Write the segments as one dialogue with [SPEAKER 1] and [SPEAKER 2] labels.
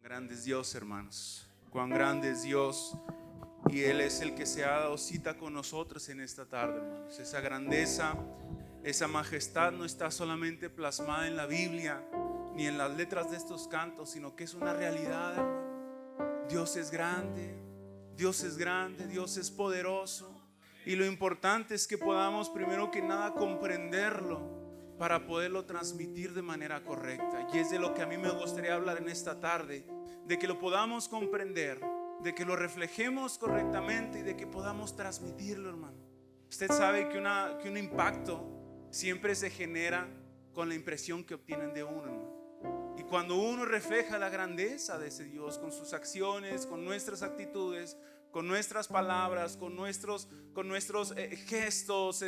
[SPEAKER 1] Grande es Dios, hermanos. Cuán grande es Dios. Y Él es el que se ha dado cita con nosotros en esta tarde, hermanos. Esa grandeza, esa majestad no está solamente plasmada en la Biblia ni en las letras de estos cantos, sino que es una realidad, hermano. Dios es grande, Dios es grande, Dios es poderoso. Y lo importante es que podamos primero que nada comprenderlo para poderlo transmitir de manera correcta. Y es de lo que a mí me gustaría hablar en esta tarde, de que lo podamos comprender, de que lo reflejemos correctamente y de que podamos transmitirlo, hermano. Usted sabe que un impacto siempre se genera con la impresión que obtienen de uno, hermano. Y cuando uno refleja la grandeza de ese Dios con sus acciones, con nuestras actitudes, con nuestras palabras, con nuestros gestos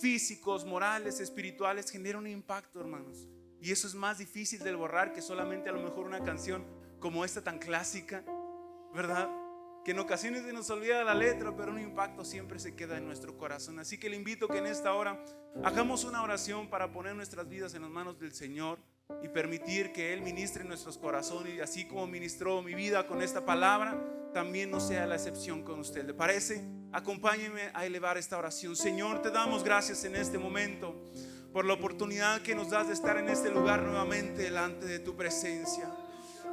[SPEAKER 1] físicos, morales, espirituales, genera un impacto, hermanos. Y eso es más difícil de borrar que solamente a lo mejor una canción como esta tan clásica, ¿verdad? Que en ocasiones se nos olvida la letra, pero un impacto siempre se queda en nuestro corazón. Así que le invito que en esta hora hagamos una oración para poner nuestras vidas en las manos del Señor y permitir que Él ministre en nuestros corazones, y así como ministró mi vida con esta palabra, también no sea la excepción con usted. ¿Le parece? Acompáñeme a elevar esta oración. Señor, te damos gracias en este momento por la oportunidad que nos das de estar en este lugar nuevamente delante de tu presencia.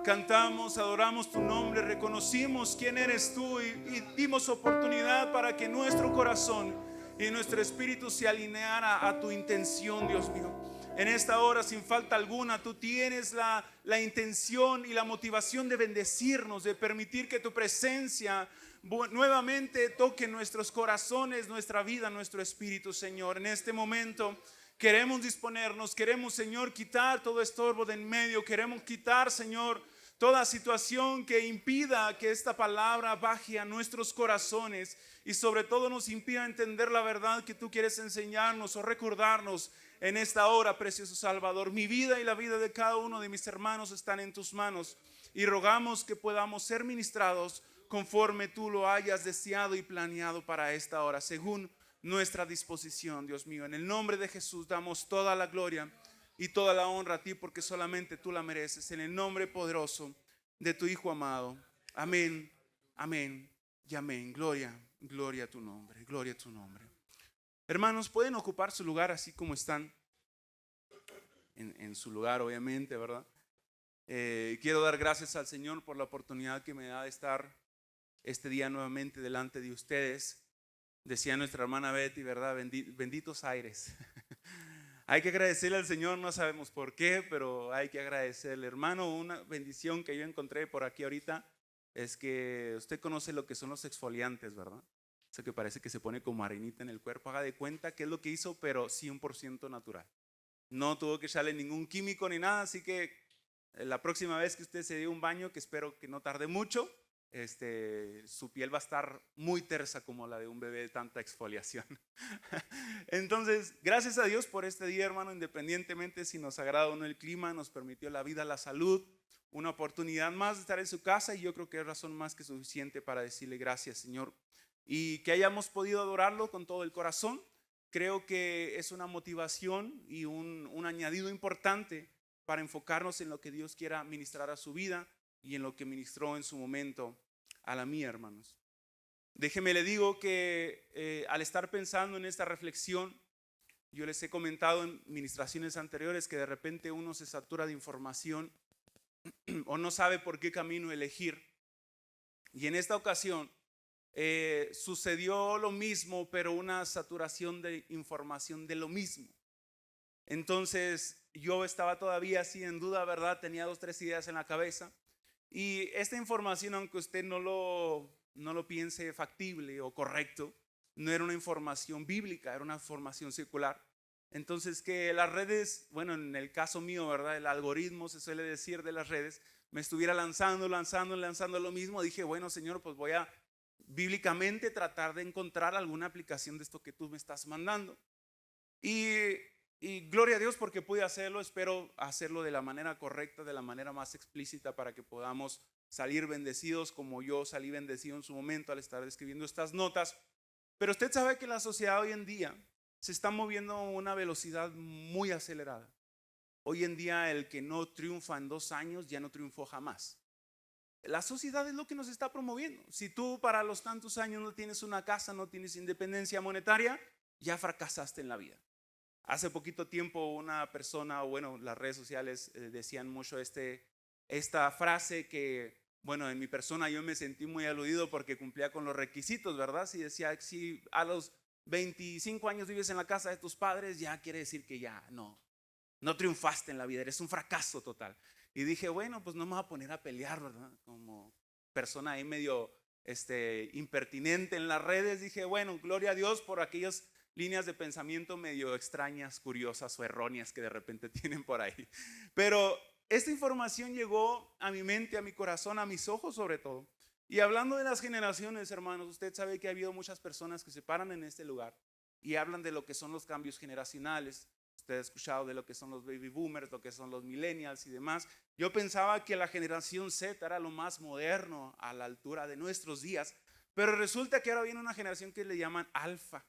[SPEAKER 1] Cantamos, adoramos tu nombre, reconocimos quién eres tú y dimos oportunidad para que nuestro corazón y nuestro espíritu se alineara a tu intención, Dios mío. En esta hora, sin falta alguna, tú tienes la intención y la motivación de bendecirnos, de permitir que tu presencia nuevamente toque nuestros corazones, nuestra vida, nuestro espíritu, Señor. En este momento queremos disponernos, queremos, Señor, quitar todo estorbo de en medio, queremos quitar, Señor, toda situación que impida que esta palabra baje a nuestros corazones y sobre todo nos impida entender la verdad que tú quieres enseñarnos o recordarnos en esta hora, precioso Salvador. Mi vida y la vida de cada uno de mis hermanos están en tus manos y rogamos que podamos ser ministrados conforme tú lo hayas deseado y planeado para esta hora, según nuestra disposición, Dios mío. En el nombre de Jesús damos toda la gloria y toda la honra a ti, porque solamente tú la mereces, en el nombre poderoso de tu Hijo amado. Amén, amén y amén. Gloria, gloria a tu nombre, gloria a tu nombre. Hermanos, pueden ocupar su lugar así como están en su lugar, obviamente, ¿verdad? Quiero dar gracias al Señor por la oportunidad que me da de estar este día nuevamente delante de ustedes. Decía nuestra hermana Betty, ¿verdad? Benditos aires. Hay que agradecerle al Señor, no sabemos por qué, pero hay que agradecerle. Hermano, una bendición que yo encontré por aquí ahorita es que usted conoce lo que son los exfoliantes, ¿verdad? Eso que parece que se pone como arenita en el cuerpo. Haga de cuenta que es lo que hizo, pero 100% natural. No tuvo que echarle ningún químico ni nada, así que la próxima vez que usted se dé un baño, que espero que no tarde mucho, su piel va a estar muy tersa como la de un bebé de tanta exfoliación. Entonces, gracias a Dios por este día, hermano, independientemente si nos agrada o no el clima, nos permitió la vida, la salud, una oportunidad más de estar en su casa, y yo creo que es razón más que suficiente para decirle gracias, Señor, y que hayamos podido adorarlo con todo el corazón. Creo que es una motivación y un añadido importante para enfocarnos en lo que Dios quiera ministrar a su vida y en lo que ministró en su momento a la mía, hermanos. Déjeme le digo que al estar pensando en esta reflexión, yo les he comentado en ministraciones anteriores que de repente uno se satura de información o no sabe por qué camino elegir. Y en esta ocasión sucedió lo mismo, pero una saturación de información de lo mismo. Entonces yo estaba todavía así en duda, ¿verdad? Tenía 2, 3 ideas en la cabeza. Y esta información, aunque usted no lo piense factible o correcto, no era una información bíblica, era una información secular. Entonces que las redes, bueno, en el caso mío, ¿verdad? El algoritmo, se suele decir, de las redes, me estuviera lanzando lo mismo. Dije, bueno, Señor, pues voy a bíblicamente tratar de encontrar alguna aplicación de esto que tú me estás mandando. Y gloria a Dios porque pude hacerlo. Espero hacerlo de la manera correcta, de la manera más explícita, para que podamos salir bendecidos como yo salí bendecido en su momento al estar escribiendo estas notas. Pero usted sabe que la sociedad hoy en día se está moviendo a una velocidad muy acelerada. Hoy en día el que no triunfa en 2 años ya no triunfó jamás. La sociedad es lo que nos está promoviendo. Si tú para los tantos años no tienes una casa, no tienes independencia monetaria, ya fracasaste en la vida. Hace poquito tiempo una persona, o bueno, las redes sociales decían mucho esta frase que, bueno, en mi persona yo me sentí muy aludido porque cumplía con los requisitos, ¿verdad? Si decía, si a los 25 años vives en la casa de tus padres, ya quiere decir que ya no triunfaste en la vida, eres un fracaso total. Y dije, bueno, pues no me voy a poner a pelear, ¿verdad? Como persona ahí medio impertinente en las redes, dije, bueno, gloria a Dios por aquellas líneas de pensamiento medio extrañas, curiosas o erróneas que de repente tienen por ahí. Pero esta información llegó a mi mente, a mi corazón, a mis ojos sobre todo. Y hablando de las generaciones, hermanos, usted sabe que ha habido muchas personas que se paran en este lugar y hablan de lo que son los cambios generacionales. Usted ha escuchado de lo que son los baby boomers, lo que son los millennials y demás. Yo pensaba que la generación Z era lo más moderno a la altura de nuestros días, pero resulta que ahora viene una generación que le llaman alfa.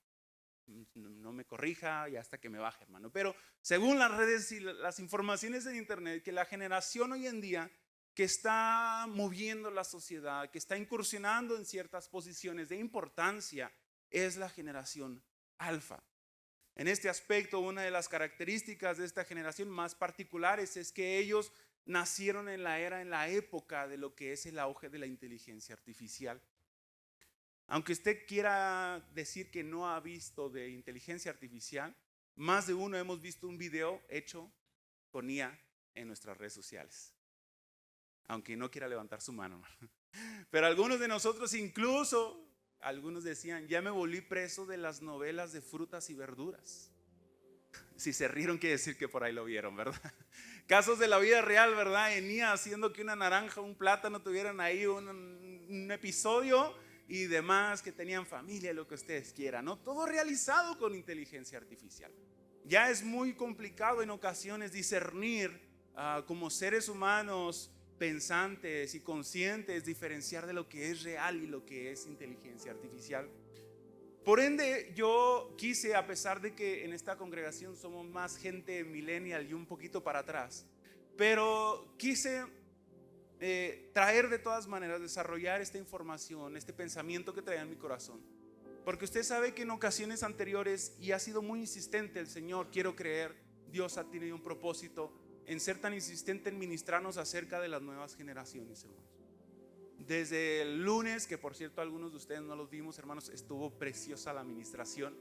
[SPEAKER 1] No me corrija y hasta que me baje, hermano. Pero según las redes y las informaciones en internet, que la generación hoy en día que está moviendo la sociedad, que está incursionando en ciertas posiciones de importancia, es la generación alfa. En este aspecto, una de las características de esta generación más particulares es que ellos nacieron en la época de lo que es el auge de la inteligencia artificial. Aunque usted quiera decir que no ha visto de inteligencia artificial, más de uno hemos visto un video hecho con IA en nuestras redes sociales. Aunque no quiera levantar su mano. Pero algunos de nosotros incluso, algunos decían, ya me volví preso de las novelas de frutas y verduras. Si se rieron quiere decir que por ahí lo vieron, ¿verdad? Casos de la vida real, ¿verdad? En IA haciendo que una naranja, un plátano tuvieran ahí un episodio y demás, que tenían familia, lo que ustedes quieran, ¿no? Todo realizado con inteligencia artificial. Ya es muy complicado en ocasiones discernir como seres humanos pensantes y conscientes, diferenciar de lo que es real y lo que es inteligencia artificial. Por ende, yo quise, a pesar de que en esta congregación somos más gente millennial y un poquito para atrás, pero quise traer de todas maneras, desarrollar esta información, este pensamiento que traía en mi corazón. Porque usted sabe que en ocasiones anteriores, y ha sido muy insistente el Señor, quiero creer, Dios ha tenido un propósito en ser tan insistente en ministrarnos acerca de las nuevas generaciones, hermanos. Desde el lunes, que por cierto algunos de ustedes no los vimos, hermanos, estuvo preciosa la administración.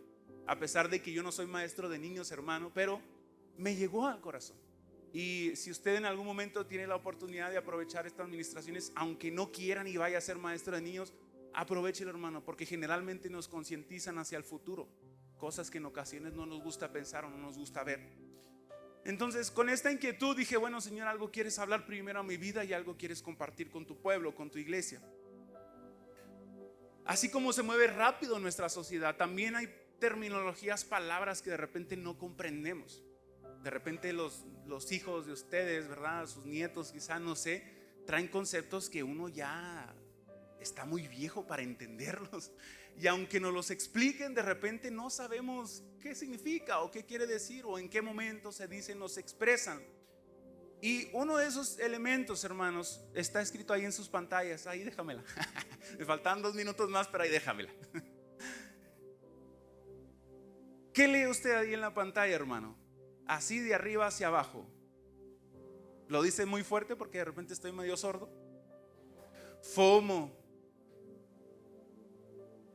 [SPEAKER 1] A pesar de que yo no soy maestro de niños, hermano, pero me llegó al corazón. Y si usted en algún momento tiene la oportunidad de aprovechar estas administraciones, aunque no quieran y vaya a ser maestro de niños, aprovechelo, hermano, porque generalmente nos concientizan hacia el futuro, cosas que en ocasiones no nos gusta pensar o no nos gusta ver. Entonces, con esta inquietud dije, bueno, Señor, algo quieres hablar primero a mi vida y algo quieres compartir con tu pueblo, con tu iglesia. Así como se mueve rápido nuestra sociedad, también hay terminologías, palabras que de repente no comprendemos. De repente los hijos de ustedes, ¿verdad? Sus nietos quizá, no sé, traen conceptos que uno ya está muy viejo para entenderlos. Y aunque nos los expliquen, de repente no sabemos qué significa o qué quiere decir o en qué momento se dicen, nos expresan. Y uno de esos elementos, hermanos, está escrito ahí en sus pantallas. Ahí déjamela. Me faltan 2 minutos más, pero ahí déjamela. ¿Qué lee usted ahí en la pantalla, hermano? Así de arriba hacia abajo. Lo dice muy fuerte porque de repente estoy medio sordo. FOMO.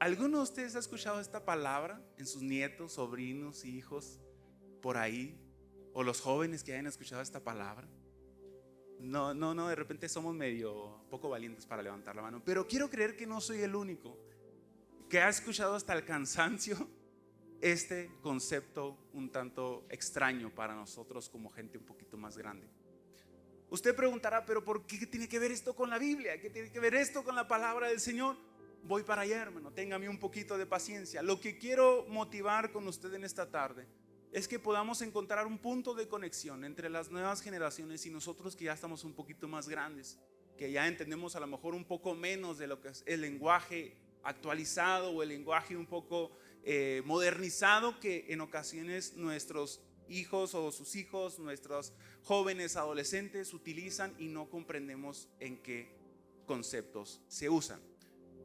[SPEAKER 1] ¿Alguno de ustedes ha escuchado esta palabra en sus nietos, sobrinos, hijos, por ahí? O los jóvenes que hayan escuchado esta palabra. No, de repente somos medio poco valientes para levantar la mano. Pero quiero creer que no soy el único que ha escuchado hasta el cansancio este concepto un tanto extraño para nosotros como gente un poquito más grande. Usted preguntará, pero ¿por qué tiene que ver esto con la Biblia? ¿Qué tiene que ver esto con la palabra del Señor? Voy para allá, hermano, téngame un poquito de paciencia. Lo que quiero motivar con usted en esta tarde es que podamos encontrar un punto de conexión entre las nuevas generaciones y nosotros que ya estamos un poquito más grandes, que ya entendemos a lo mejor un poco menos de lo que es el lenguaje actualizado o el lenguaje un poco modernizado que en ocasiones nuestros hijos o sus hijos, nuestros jóvenes, adolescentes utilizan y no comprendemos en qué conceptos se usan.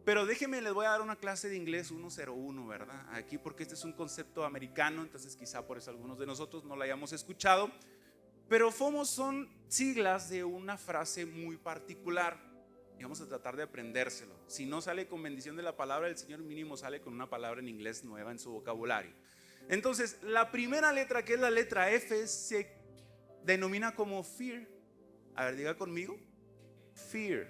[SPEAKER 1] Pero déjenme, les voy a dar una clase de inglés 101, ¿verdad? Aquí, porque este es un concepto americano, entonces quizá por eso algunos de nosotros no lo hayamos escuchado. Pero FOMO son siglas de una frase muy particular y vamos a tratar de aprendérselo. Si no sale con bendición de la palabra del Señor, mínimo sale con una palabra en inglés nueva en su vocabulario. Entonces, la primera letra, que es la letra F, se denomina como fear. A ver, diga conmigo. Fear.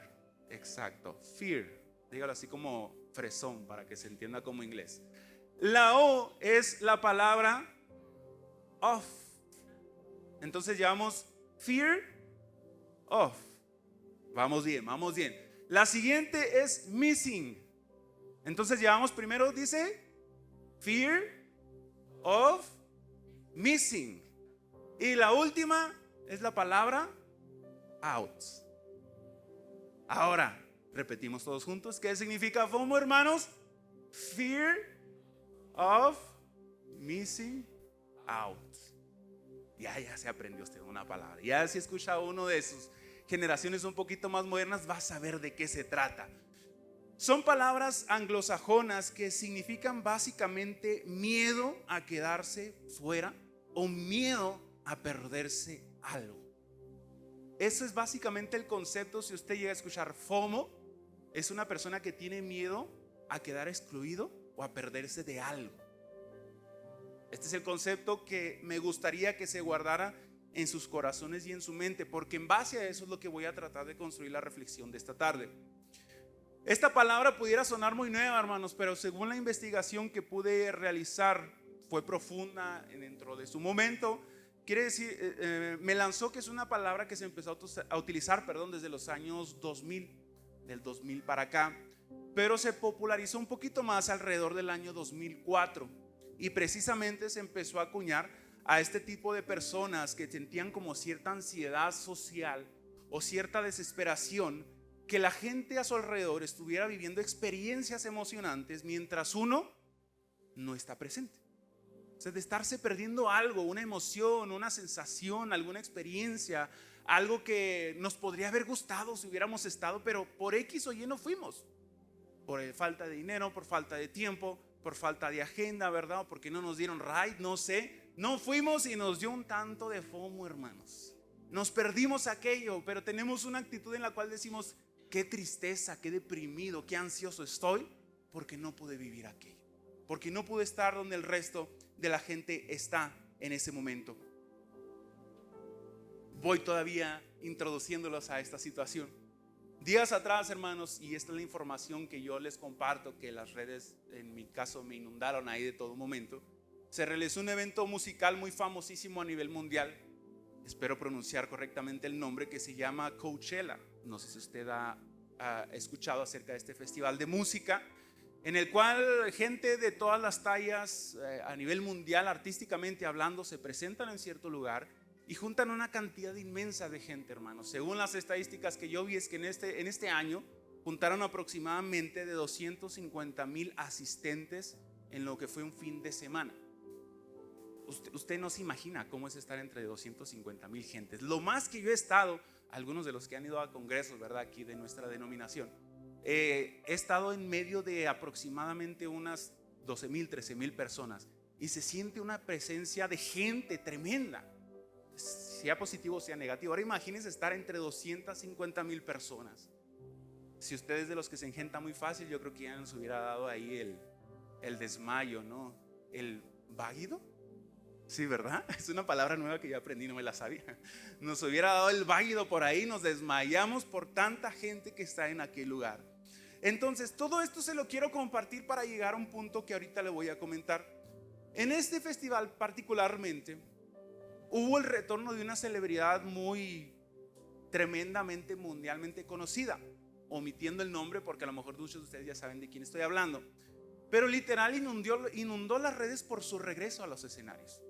[SPEAKER 1] Exacto, fear. Dígalo así como fresón para que se entienda como inglés. La O es la palabra of. Entonces llevamos fear of. Vamos bien, vamos bien. La siguiente es missing. Entonces llevamos primero, dice fear of missing. Y la última es la palabra out. Ahora repetimos todos juntos. ¿Qué significa FOMO, hermanos? Fear of missing out. Ya se aprendió usted una palabra. Ya si escucha uno de sus generaciones un poquito más modernas, va a saber de qué se trata. Son palabras anglosajonas que significan básicamente miedo a quedarse fuera o miedo a perderse algo. Ese es básicamente el concepto. Si usted llega a escuchar FOMO, es una persona que tiene miedo a quedar excluido o a perderse de algo. Este es el concepto que me gustaría que se guardara en sus corazones y en su mente, porque en base a eso es lo que voy a tratar de construir la reflexión de esta tarde. Esta palabra pudiera sonar muy nueva, hermanos, pero según la investigación que pude realizar, fue profunda dentro de su momento. Quiere decir, me lanzó que es una palabra que se empezó a utilizar, desde los años 2000, del 2000 para acá, pero se popularizó un poquito más alrededor del año 2004 y precisamente se empezó a acuñar a este tipo de personas que sentían como cierta ansiedad social o cierta desesperación, que la gente a su alrededor estuviera viviendo experiencias emocionantes mientras uno no está presente. O sea, de estarse perdiendo algo, una emoción, una sensación, alguna experiencia, algo que nos podría haber gustado si hubiéramos estado, pero por X o Y no fuimos. Por falta de dinero, por falta de tiempo, por falta de agenda, ¿verdad? O porque no nos dieron ride, no sé. No fuimos y nos dio un tanto de FOMO, hermanos. Nos perdimos aquello, pero tenemos una actitud en la cual decimos: qué tristeza, qué deprimido, qué ansioso estoy, porque no pude vivir aquello, porque no pude estar donde el resto de la gente está en ese momento. Voy todavía introduciéndolos a esta situación. Días atrás, hermanos, y esta es la información que yo les comparto, que las redes en mi caso me inundaron ahí de todo momento. Se realizó un evento musical muy famosísimo a nivel mundial, espero pronunciar correctamente el nombre, que se llama Coachella. No sé si usted ha escuchado acerca de este festival de música, en el cual gente de todas las tallas a nivel mundial, artísticamente hablando, se presentan en cierto lugar y juntan una cantidad inmensa de gente, hermanos. Según las estadísticas que yo vi, es que en este año juntaron aproximadamente de 250,000 asistentes en lo que fue un fin de semana. Usted no se imagina cómo es estar entre 250,000 gentes. Lo más que yo he estado, algunos de los que han ido a congresos, ¿verdad?, aquí de nuestra denominación, he estado en medio de aproximadamente unas 12,000, 13,000 personas, y se siente una presencia de gente tremenda, sea positivo o sea negativo. Ahora imagínense estar entre 250,000 personas. Si usted es de los que se engenta muy fácil, yo creo que ya nos hubiera dado ahí el desmayo, ¿no? El váguido. Sí, ¿verdad? Es una palabra nueva que yo aprendí, no me la sabía. Nos hubiera dado el váguido por ahí, nos desmayamos por tanta gente que está en aquel lugar. Entonces, todo esto se lo quiero compartir para llegar a un punto que ahorita le voy a comentar. En este festival particularmente hubo el retorno de una celebridad muy tremendamente mundialmente conocida, omitiendo el nombre porque a lo mejor muchos de ustedes ya saben de quién estoy hablando, pero literal inundó las redes por su regreso a los escenarios.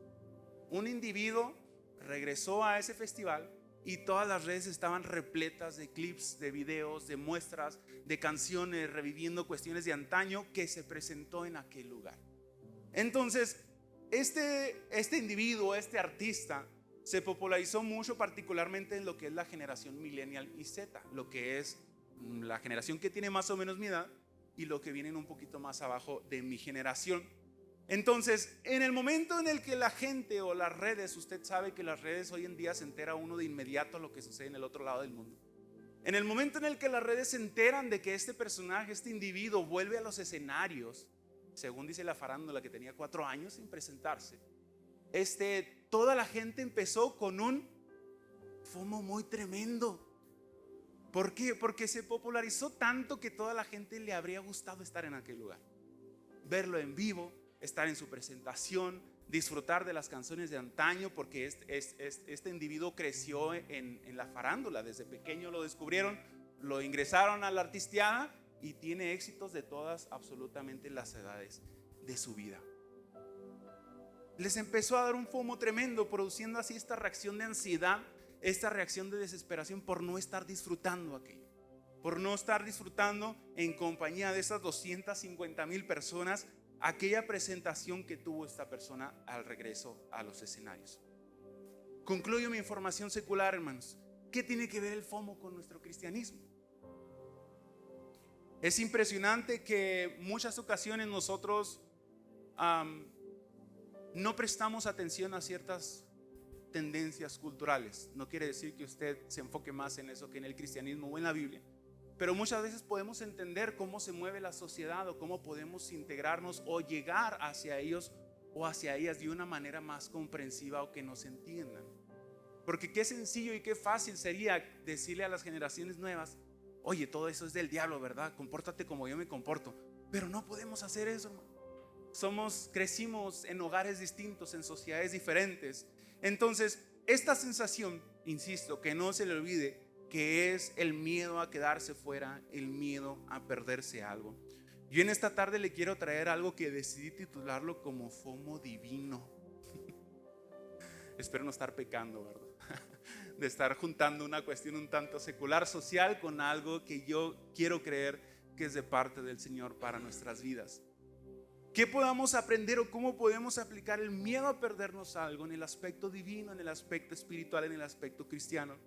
[SPEAKER 1] Un individuo regresó a ese festival y todas las redes estaban repletas de clips, de videos, de muestras, de canciones, reviviendo cuestiones de antaño que se presentó en aquel lugar. Entonces, Este individuo, este artista, se popularizó mucho particularmente en lo que es la generación millennial y Z, lo que es la generación que tiene más o menos mi edad y lo que vienen un poquito más abajo de mi generación. Entonces, en el momento en el que la gente o las redes, usted sabe que las redes hoy en día se entera uno de inmediato lo que sucede en el otro lado del mundo. En el momento en el que las redes se enteran de que este personaje, este individuo vuelve a los escenarios, según dice la farándula que tenía 4 años sin presentarse, toda la gente empezó con un FOMO muy tremendo. ¿Por qué? Porque se popularizó tanto que toda la gente le habría gustado estar en aquel lugar, verlo en vivo, estar en su presentación, disfrutar de las canciones de antaño, porque este individuo creció en la farándula. Desde pequeño lo descubrieron, lo ingresaron a la artisteada y tiene éxitos de todas, absolutamente las edades de su vida. Les empezó a dar un FOMO tremendo, produciendo así esta reacción de ansiedad, esta reacción de desesperación por no estar disfrutando aquello, por no estar disfrutando en compañía de esas 250,000 personas aquella presentación que tuvo esta persona al regreso a los escenarios. Concluyo mi información secular, hermanos. ¿Qué tiene que ver el FOMO con nuestro cristianismo? Es impresionante que muchas ocasiones nosotros no prestamos atención a ciertas tendencias culturales. No quiere decir que usted se enfoque más en eso que en el cristianismo o en la Biblia, pero muchas veces podemos entender cómo se mueve la sociedad o cómo podemos integrarnos o llegar hacia ellos o hacia ellas de una manera más comprensiva o que nos entiendan. Porque qué sencillo y qué fácil sería decirle a las generaciones nuevas: oye, todo eso es del diablo, ¿verdad? Compórtate como yo me comporto. Pero no podemos hacer eso, hermano. Crecimos en hogares distintos, en sociedades diferentes. Entonces, esta sensación, insisto, que no se le olvide, que es el miedo a quedarse fuera, el miedo a perderse algo. Yo en esta tarde le quiero traer algo que decidí titularlo como FOMO divino. Espero no estar pecando, ¿verdad? De estar juntando una cuestión un tanto secular, social, con algo que yo quiero creer que es de parte del Señor para nuestras vidas. ¿Qué podamos aprender o cómo podemos aplicar el miedo a perdernos algo en el aspecto divino, en el aspecto espiritual, en el aspecto cristiano?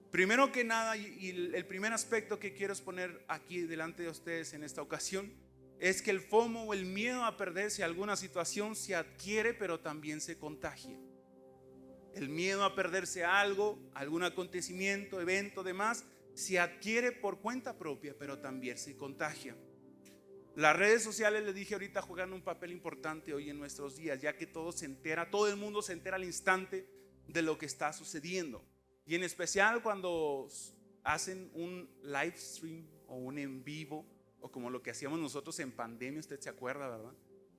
[SPEAKER 1] Primero que nada, y el primer aspecto que quiero exponer aquí delante de ustedes en esta ocasión, es que el FOMO o el miedo a perderse alguna situación se adquiere, pero también se contagia. El miedo a perderse algo, algún acontecimiento, evento, demás, se adquiere por cuenta propia, pero también se contagia. Las redes sociales, les dije ahorita, juegan un papel importante hoy en nuestros días, ya que todo el mundo se entera al instante de lo que está sucediendo. Y en especial cuando hacen un live stream o un en vivo, o como lo que hacíamos nosotros en pandemia, usted se acuerda, ¿verdad?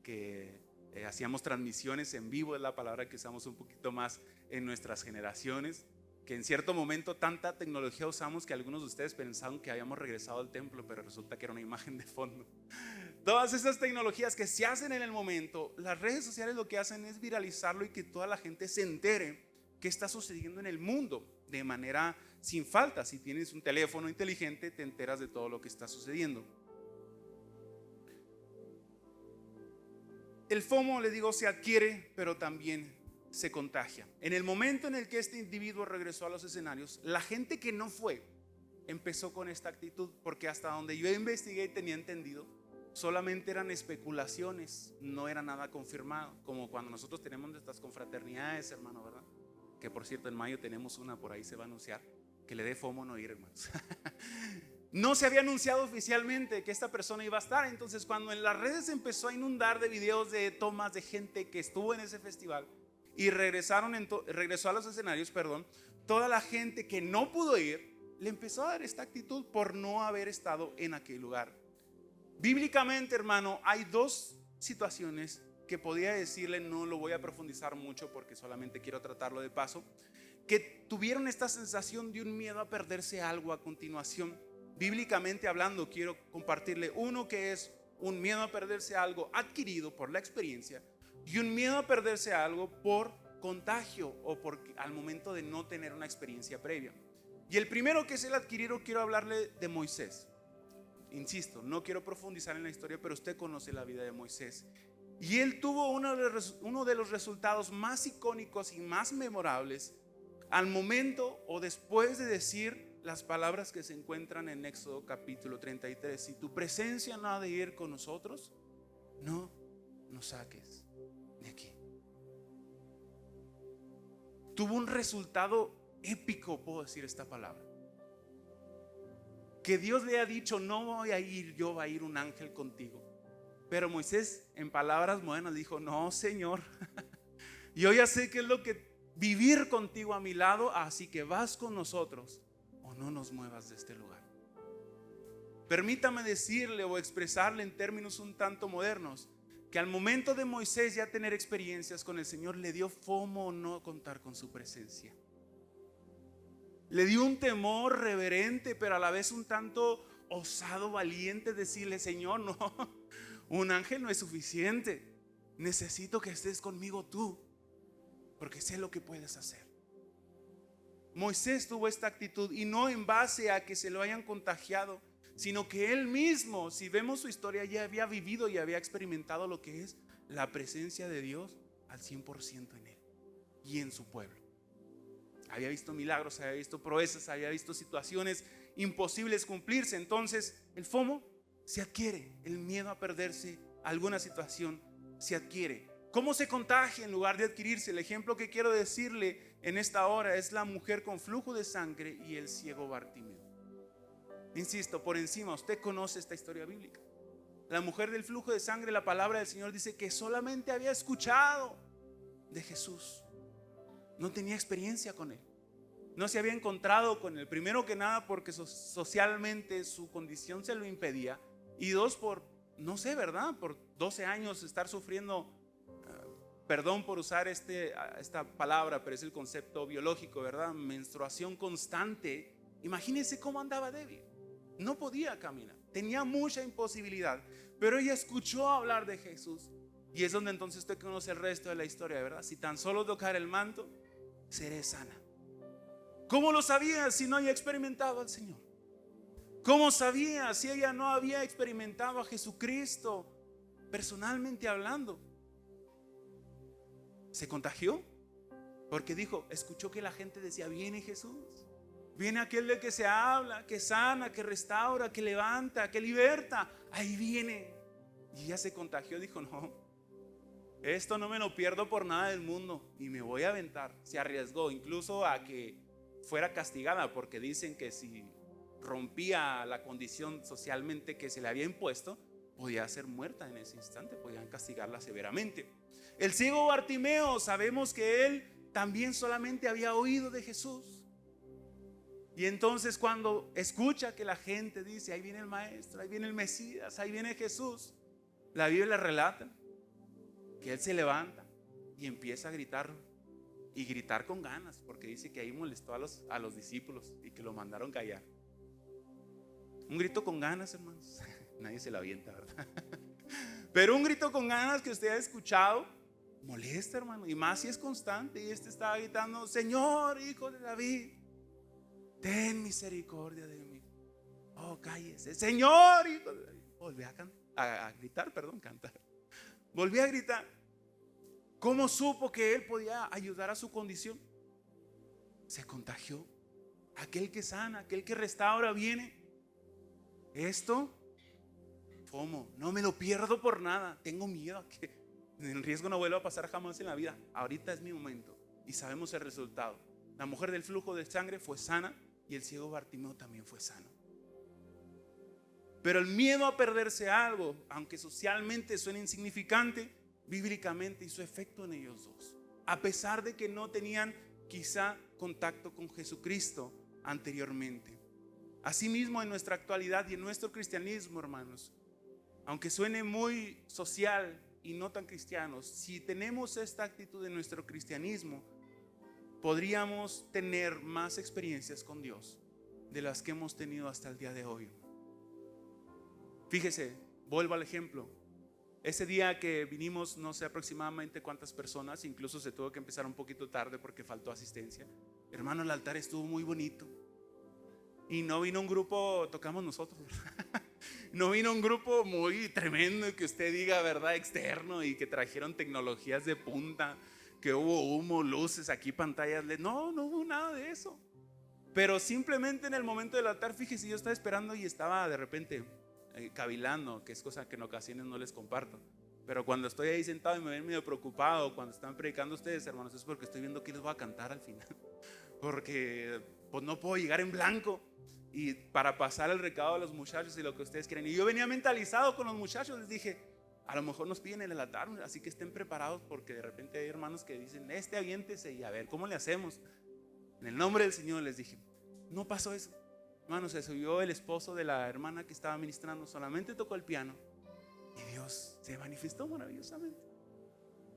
[SPEAKER 1] Que hacíamos transmisiones en vivo, es la palabra que usamos un poquito más en nuestras generaciones, que en cierto momento tanta tecnología usamos que algunos de ustedes pensaban que habíamos regresado al templo, pero resulta que era una imagen de fondo. Todas esas tecnologías que se hacen en el momento, las redes sociales lo que hacen es viralizarlo y que toda la gente se entere qué está sucediendo en el mundo de manera sin falta. Si tienes un teléfono inteligente, te enteras de todo lo que está sucediendo. El FOMO, le digo, se adquiere, pero también se contagia. En el momento en el que este individuo regresó a los escenarios, la gente que no fue empezó con esta actitud, porque hasta donde yo investigué y tenía entendido, solamente eran especulaciones, no era nada confirmado, como cuando nosotros tenemos nuestras confraternidades, hermano, ¿verdad? Que por cierto en mayo tenemos una, por ahí se va a anunciar, que le dé FOMO no ir, hermanos. No se había anunciado oficialmente que esta persona iba a estar. Entonces cuando en las redes empezó a inundar de videos de tomas de gente que estuvo en ese festival y regresó a los escenarios, toda la gente que no pudo ir le empezó a dar esta actitud por no haber estado en aquel lugar. Bíblicamente, hermano, hay dos situaciones que podría decirle, no lo voy a profundizar mucho porque solamente quiero tratarlo de paso, que tuvieron esta sensación de un miedo a perderse algo a continuación. Bíblicamente hablando, quiero compartirle uno que es un miedo a perderse algo adquirido por la experiencia y un miedo a perderse algo por contagio o al momento de no tener una experiencia previa. Y el primero, que es el adquirido, quiero hablarle de Moisés. Insisto, no quiero profundizar en la historia, pero usted conoce la vida de Moisés. Y él tuvo uno de los resultados más icónicos y más memorables al momento o después de decir las palabras que se encuentran en Éxodo capítulo 33. Si tu presencia no ha de ir con nosotros, no nos saques de aquí. Tuvo un resultado épico, puedo decir esta palabra. Que Dios le ha dicho: no voy a ir yo, va a ir un ángel contigo. Pero Moisés, en palabras modernas, dijo: no, Señor, yo ya sé qué es lo que vivir contigo a mi lado, así que vas con nosotros o no nos muevas de este lugar. Permítame decirle o expresarle en términos un tanto modernos que al momento de Moisés ya tener experiencias con el Señor, le dio fomo no contar con su presencia. Le dio un temor reverente, pero a la vez un tanto osado, valiente, decirle: Señor, no, un ángel no es suficiente. Necesito que estés conmigo tú, porque sé lo que puedes hacer. Moisés tuvo esta actitud, y no en base a que se lo hayan contagiado, sino que él mismo, si vemos su historia, ya había vivido y había experimentado lo que es la presencia de Dios al 100% en él y en su pueblo. Había visto milagros, había visto proezas, había visto situaciones imposibles cumplirse. Entonces el FOMO se adquiere, el miedo a perderse alguna situación se adquiere. ¿Cómo se contagia en lugar de adquirirse? El ejemplo que quiero decirle en esta hora es la mujer con flujo de sangre y el ciego Bartimeo. Insisto, por encima, usted conoce esta historia bíblica. La mujer del flujo de sangre, la palabra del Señor dice que solamente había escuchado de Jesús. No tenía experiencia con él. No se había encontrado con él. Primero que nada porque socialmente su condición se lo impedía. Y dos, por, no sé, ¿verdad? Por 12 años estar sufriendo, perdón por usar esta palabra, pero es el concepto biológico, ¿verdad? Menstruación constante. Imagínense cómo andaba débil. No podía caminar. Tenía mucha imposibilidad. Pero ella escuchó hablar de Jesús. Y es donde entonces usted conoce el resto de la historia, ¿verdad? Si tan solo tocar el manto, seré sana. ¿Cómo lo sabía si no había experimentado al Señor? ¿Cómo sabía si ella no había experimentado a Jesucristo personalmente hablando? Se contagió porque dijo, escuchó que la gente decía: viene Jesús, viene aquel de que se habla, que sana, que restaura, que levanta, que liberta. Ahí viene. Y ella se contagió, dijo: no, esto no me lo pierdo por nada del mundo y me voy a aventar. Se arriesgó incluso a que fuera castigada, porque dicen que si rompía la condición socialmente que se le había impuesto, podía ser muerta en ese instante, podían castigarla severamente. El ciego Bartimeo, sabemos que él también solamente había oído de Jesús. Y entonces cuando escucha que la gente dice: ahí viene el maestro, ahí viene el Mesías, ahí viene Jesús, la Biblia relata que él se levanta y empieza a gritar, y gritar con ganas, porque dice que ahí molestó a los discípulos y que lo mandaron callar. Un grito con ganas, hermanos. Nadie se la avienta, ¿verdad? Pero un grito con ganas que usted ha escuchado molesta, hermano, y más si es constante. Y estaba gritando: Señor, hijo de David, ten misericordia de mí. Oh, cállese, Señor, hijo de David. Volví a gritar, cantar. Volví a gritar. ¿Cómo supo que él podía ayudar a su condición? Se contagió. Aquel que sana, aquel que restaura viene. Esto, FOMO, no me lo pierdo por nada. Tengo miedo a que el riesgo no vuelva a pasar jamás en la vida. Ahorita es mi momento y sabemos el resultado. La mujer del flujo de sangre fue sana y el ciego Bartimeo también fue sano. Pero el miedo a perderse algo, aunque socialmente suene insignificante, bíblicamente hizo efecto en ellos dos, a pesar de que no tenían quizá contacto con Jesucristo anteriormente. Asimismo, en nuestra actualidad y en nuestro cristianismo, hermanos, aunque suene muy social y no tan cristianos, si tenemos esta actitud en nuestro cristianismo, podríamos tener más experiencias con Dios de las que hemos tenido hasta el día de hoy. Fíjese, vuelvo al ejemplo. Ese día que vinimos, no sé aproximadamente cuántas personas, incluso se tuvo que empezar un poquito tarde porque faltó asistencia. Hermano, el altar estuvo muy bonito. Y no vino un grupo, tocamos nosotros. No vino un grupo muy tremendo que usted diga, ¿verdad? Externo, y que trajeron tecnologías de punta, que hubo humo, luces aquí, pantallas LED. No hubo nada de eso. Pero simplemente en el momento del altar, fíjese, yo estaba esperando y estaba de repente cavilando, que es cosa que en ocasiones no les comparto. Pero cuando estoy ahí sentado y me ven medio preocupado, cuando están predicando ustedes, hermanos, es porque estoy viendo qué les voy a cantar al final. Porque pues no puedo llegar en blanco y para pasar el recado a los muchachos y lo que ustedes quieren. Y yo venía mentalizado con los muchachos, les dije, a lo mejor nos piden el altar, así que estén preparados, porque de repente hay hermanos que dicen, aviéntese y a ver, ¿cómo le hacemos? En el nombre del Señor les dije. No pasó eso, hermanos. Se subió el esposo de la hermana que estaba ministrando, solamente tocó el piano y Dios se manifestó maravillosamente.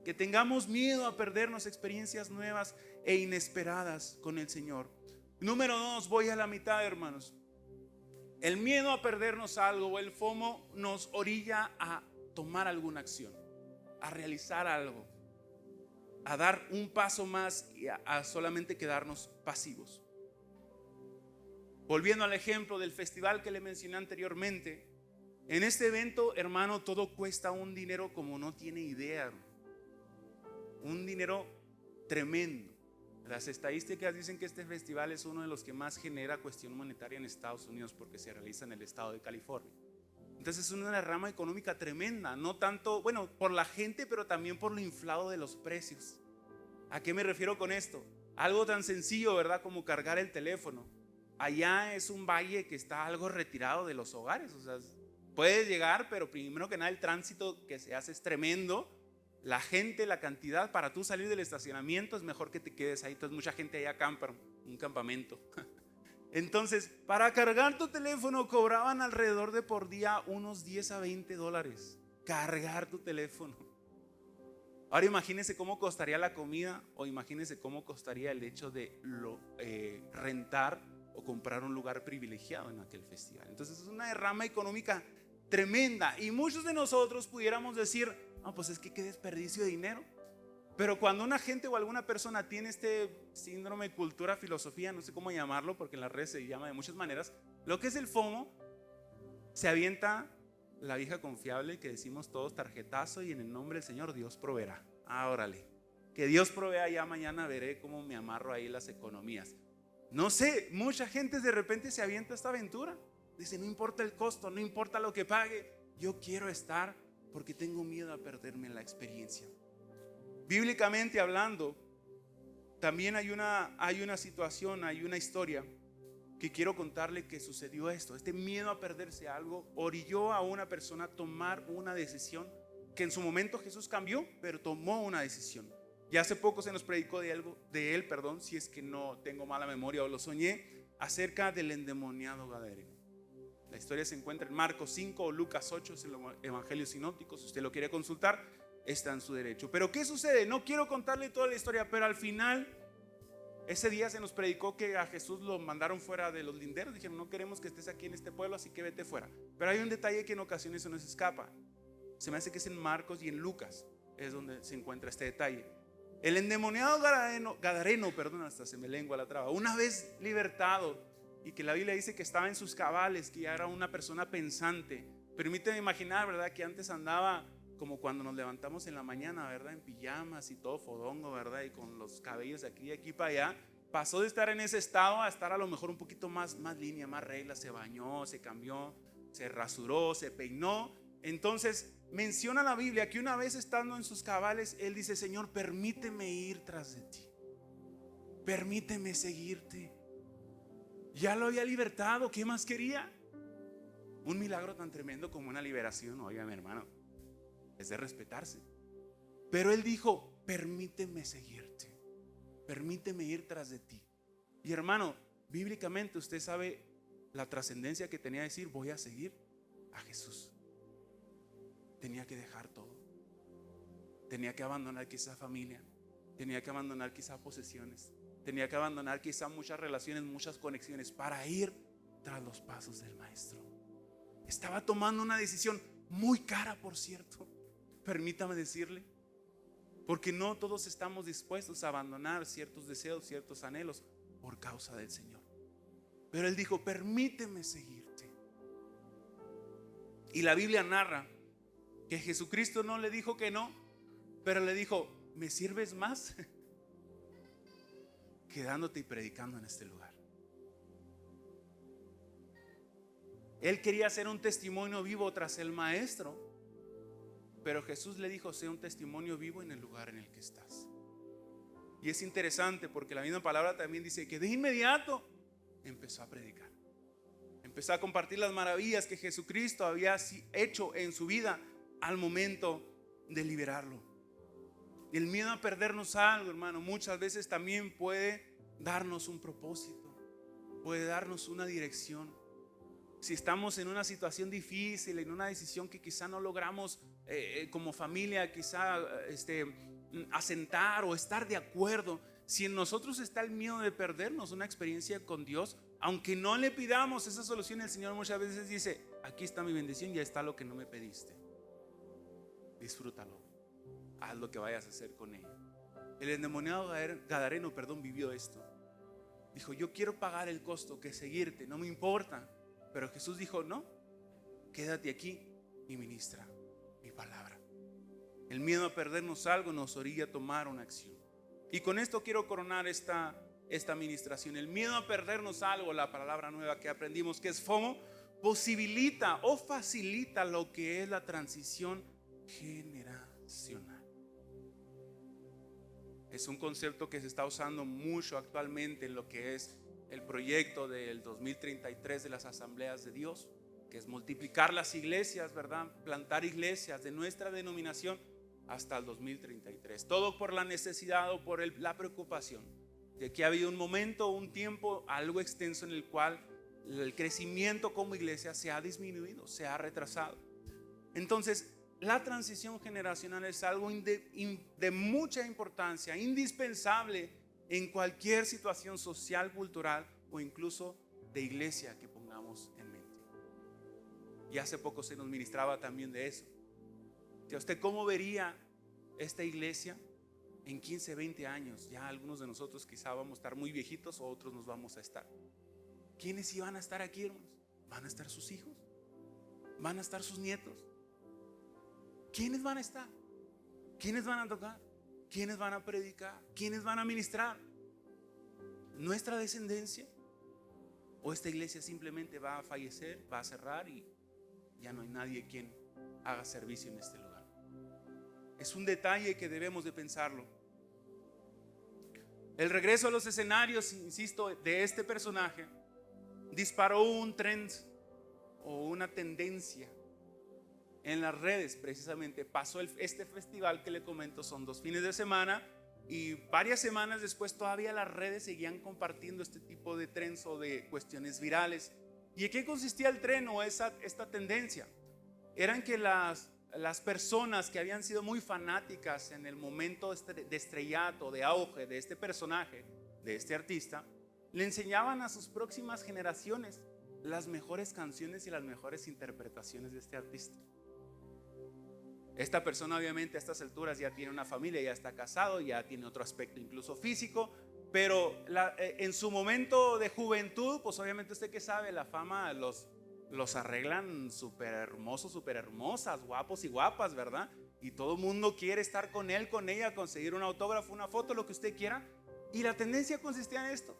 [SPEAKER 1] Que tengamos miedo a perdernos experiencias nuevas e inesperadas con el Señor. Número 2, voy a la mitad, hermanos. El miedo a perdernos algo, o el FOMO, nos orilla a tomar alguna acción, a realizar algo, a dar un paso más y a solamente quedarnos pasivos. Volviendo al ejemplo del festival que le mencioné anteriormente, en este evento, hermano, todo cuesta un dinero como no tiene idea, un dinero tremendo. Las estadísticas dicen que este festival es uno de los que más genera cuestión monetaria en Estados Unidos, porque se realiza en el estado de California. Entonces es una rama económica tremenda, no tanto, bueno, por la gente, pero también por lo inflado de los precios. ¿A qué me refiero con esto? Algo tan sencillo, ¿verdad? Como cargar el teléfono. Allá es un valle que está algo retirado de los hogares. O sea, puedes llegar, pero primero que nada el tránsito que se hace es tremendo. La gente, la cantidad para tú salir del estacionamiento, es mejor que te quedes ahí. Entonces mucha gente allá acampa, un campamento. Entonces, para cargar tu teléfono cobraban alrededor de por día unos 10 a 20 dólares. Cargar tu teléfono. Ahora imagínense cómo costaría la comida, o imagínense cómo costaría el hecho de rentar o comprar un lugar privilegiado en aquel festival. Entonces es una derrama económica tremenda, y muchos de nosotros pudiéramos decir, no, pues es que qué desperdicio de dinero. Pero cuando una gente o alguna persona tiene este síndrome, cultura, filosofía, no sé cómo llamarlo, porque en las redes se llama de muchas maneras, lo que es el FOMO, se avienta la vieja confiable que decimos todos, tarjetazo, y en el nombre del Señor Dios proveerá. Órale, que Dios provea, ya mañana veré cómo me amarro ahí las economías. No sé, mucha gente de repente se avienta esta aventura. Dice, no importa el costo, no importa lo que pague, yo quiero estar porque tengo miedo a perderme la experiencia. Bíblicamente hablando, también hay una situación, hay una historia que quiero contarle que sucedió esto. Este miedo a perderse algo orilló a una persona a tomar una decisión que en su momento Jesús cambió, pero tomó una decisión. Ya hace poco se nos predicó de él, si es que no tengo mala memoria o lo soñé, acerca del endemoniado gadareno. La historia se encuentra en Marcos 5 o Lucas 8, es el Evangelio sinóptico. Si usted lo quiere consultar, está en su derecho. Pero ¿qué sucede? No quiero contarle toda la historia, pero al final, ese día se nos predicó que a Jesús lo mandaron fuera de los linderos. Dijeron, no queremos que estés aquí en este pueblo, así que vete fuera. Pero hay un detalle que en ocasiones se nos escapa. Se me hace que es en Marcos y en Lucas, es donde se encuentra este detalle. El endemoniado gadareno, hasta se me lengua la traba, una vez libertado, y que la Biblia dice que estaba en sus cabales, que ya era una persona pensante. Permíteme imaginar, ¿verdad? Que antes andaba como cuando nos levantamos en la mañana, ¿verdad? En pijamas y todo fodongo, ¿verdad? Y con los cabellos de aquí para allá. Pasó de estar en ese estado a estar a lo mejor un poquito más línea, más regla. Se bañó, se cambió, se rasuró, se peinó. Entonces menciona la Biblia que una vez estando en sus cabales, él dice, Señor, permíteme ir tras de ti, permíteme seguirte. Ya lo había libertado, ¿qué más quería? Un milagro tan tremendo como una liberación. Oiga, mi hermano, es de respetarse. Pero él dijo, permíteme seguirte, permíteme ir tras de ti. Y hermano, bíblicamente usted sabe la trascendencia que tenía decir, voy a seguir a Jesús. Tenía que dejar todo. Tenía que abandonar quizá familia, tenía que abandonar quizá posesiones, tenía que abandonar quizá muchas relaciones, muchas conexiones para ir tras los pasos del Maestro. Estaba tomando una decisión muy cara, por cierto, permítame decirle, porque no todos estamos dispuestos a abandonar ciertos deseos, ciertos anhelos por causa del Señor. Pero él dijo, permíteme seguirte. Y la Biblia narra que Jesucristo no le dijo que no, pero le dijo: ¿me sirves más? Quedándote y predicando en este lugar. Él quería ser un testimonio vivo tras el maestro, pero Jesús le dijo: sé un testimonio vivo en el lugar en el que estás. Y es interesante porque la misma palabra también dice que de inmediato empezó a predicar, empezó a compartir las maravillas que Jesucristo había hecho en su vida al momento de liberarlo. Y el miedo a perdernos algo, hermano, muchas veces también puede darnos un propósito, puede darnos una dirección. Si estamos en una situación difícil, en una decisión que quizá no logramos como familia, quizá asentar o estar de acuerdo, si en nosotros está el miedo de perdernos una experiencia con Dios, aunque no le pidamos esa solución, el Señor muchas veces dice: aquí está mi bendición, ya está lo que no me pediste, disfrútalo, haz lo que vayas a hacer con ella. El endemoniado gadareno, vivió esto. Dijo: yo quiero pagar el costo que seguirte, no me importa. Pero Jesús dijo: no, quédate aquí y ministra mi palabra. El miedo a perdernos algo nos orilla a tomar una acción. Y con esto quiero coronar esta administración. El miedo a perdernos algo, la palabra nueva que aprendimos, que es FOMO, posibilita o facilita lo que es la transición generacional. Es un concepto que se está usando mucho actualmente en lo que es el proyecto del 2033 de las asambleas de Dios, que es multiplicar las iglesias, ¿verdad? Plantar iglesias de nuestra denominación hasta el 2033. Todo por la necesidad o por la preocupación de que ha habido un momento, un tiempo, algo extenso en el cual el crecimiento como iglesia se ha disminuido, se ha retrasado. Entonces, la transición generacional es algo de mucha importancia, indispensable en cualquier situación social, cultural o incluso de iglesia que pongamos en mente. Y hace poco se nos ministraba también de eso. ¿Usted cómo vería esta iglesia en 15, 20 años? Ya algunos de nosotros quizá vamos a estar muy viejitos, o otros nos vamos a estar. ¿Quiénes iban a estar aquí, hermanos? ¿Van a estar sus hijos? ¿Van a estar sus nietos? ¿Quiénes van a estar? ¿Quiénes van a tocar? ¿Quiénes van a predicar? ¿Quiénes van a ministrar? ¿Nuestra descendencia? ¿O esta iglesia simplemente va a fallecer, va a cerrar y ya no hay nadie quien haga servicio en este lugar? Es un detalle que debemos de pensarlo. El regreso a los escenarios, insisto, de este personaje disparó un trend o una tendencia en las redes. Precisamente pasó este festival que le comento, son 2 fines de semana, y varias semanas después todavía las redes seguían compartiendo este tipo de trends o de cuestiones virales. ¿Y en qué consistía el tren o esta tendencia? Eran que las personas que habían sido muy fanáticas en el momento de estrellato, de auge de este personaje, de este artista, le enseñaban a sus próximas generaciones las mejores canciones y las mejores interpretaciones de este artista. Esta persona obviamente a estas alturas ya tiene una familia, ya está casado, ya tiene otro aspecto incluso físico, pero en su momento de juventud, pues obviamente usted que sabe, la fama los arreglan súper hermosos, súper hermosas, guapos y guapas, ¿verdad? Y todo el mundo quiere estar con él, con ella, conseguir un autógrafo, una foto, lo que usted quiera. Y la tendencia consistía en esto.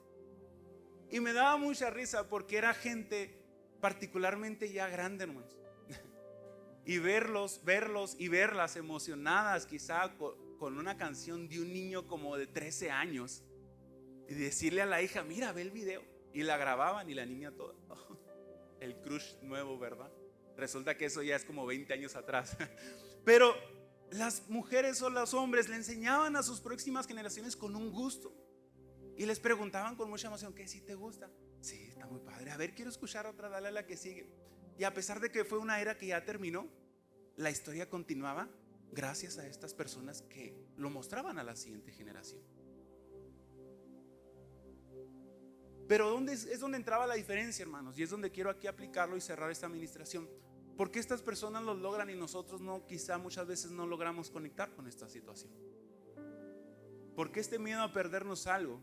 [SPEAKER 1] Y me daba mucha risa porque era gente particularmente ya grande, hermanos. Y verlos y verlas emocionadas quizá con una canción de un niño como de 13 años, y decirle a la hija: mira, ve el video. Y la grababan y la niña toda, el crush nuevo, ¿verdad? Resulta que eso ya es como 20 años atrás. Pero las mujeres o los hombres le enseñaban a sus próximas generaciones con un gusto. Y les preguntaban con mucha emoción: ¿qué? ¿Sí te gusta? Sí, está muy padre. A ver, quiero escuchar otra, dale a la que sigue. Y a pesar de que fue una era que ya terminó, la historia continuaba gracias a estas personas que lo mostraban a la siguiente generación. Pero es donde entraba la diferencia, hermanos, y es donde quiero aquí aplicarlo y cerrar esta administración. Porque estas personas lo logran y nosotros no, quizá muchas veces no logramos conectar con esta situación. Porque este miedo a perdernos algo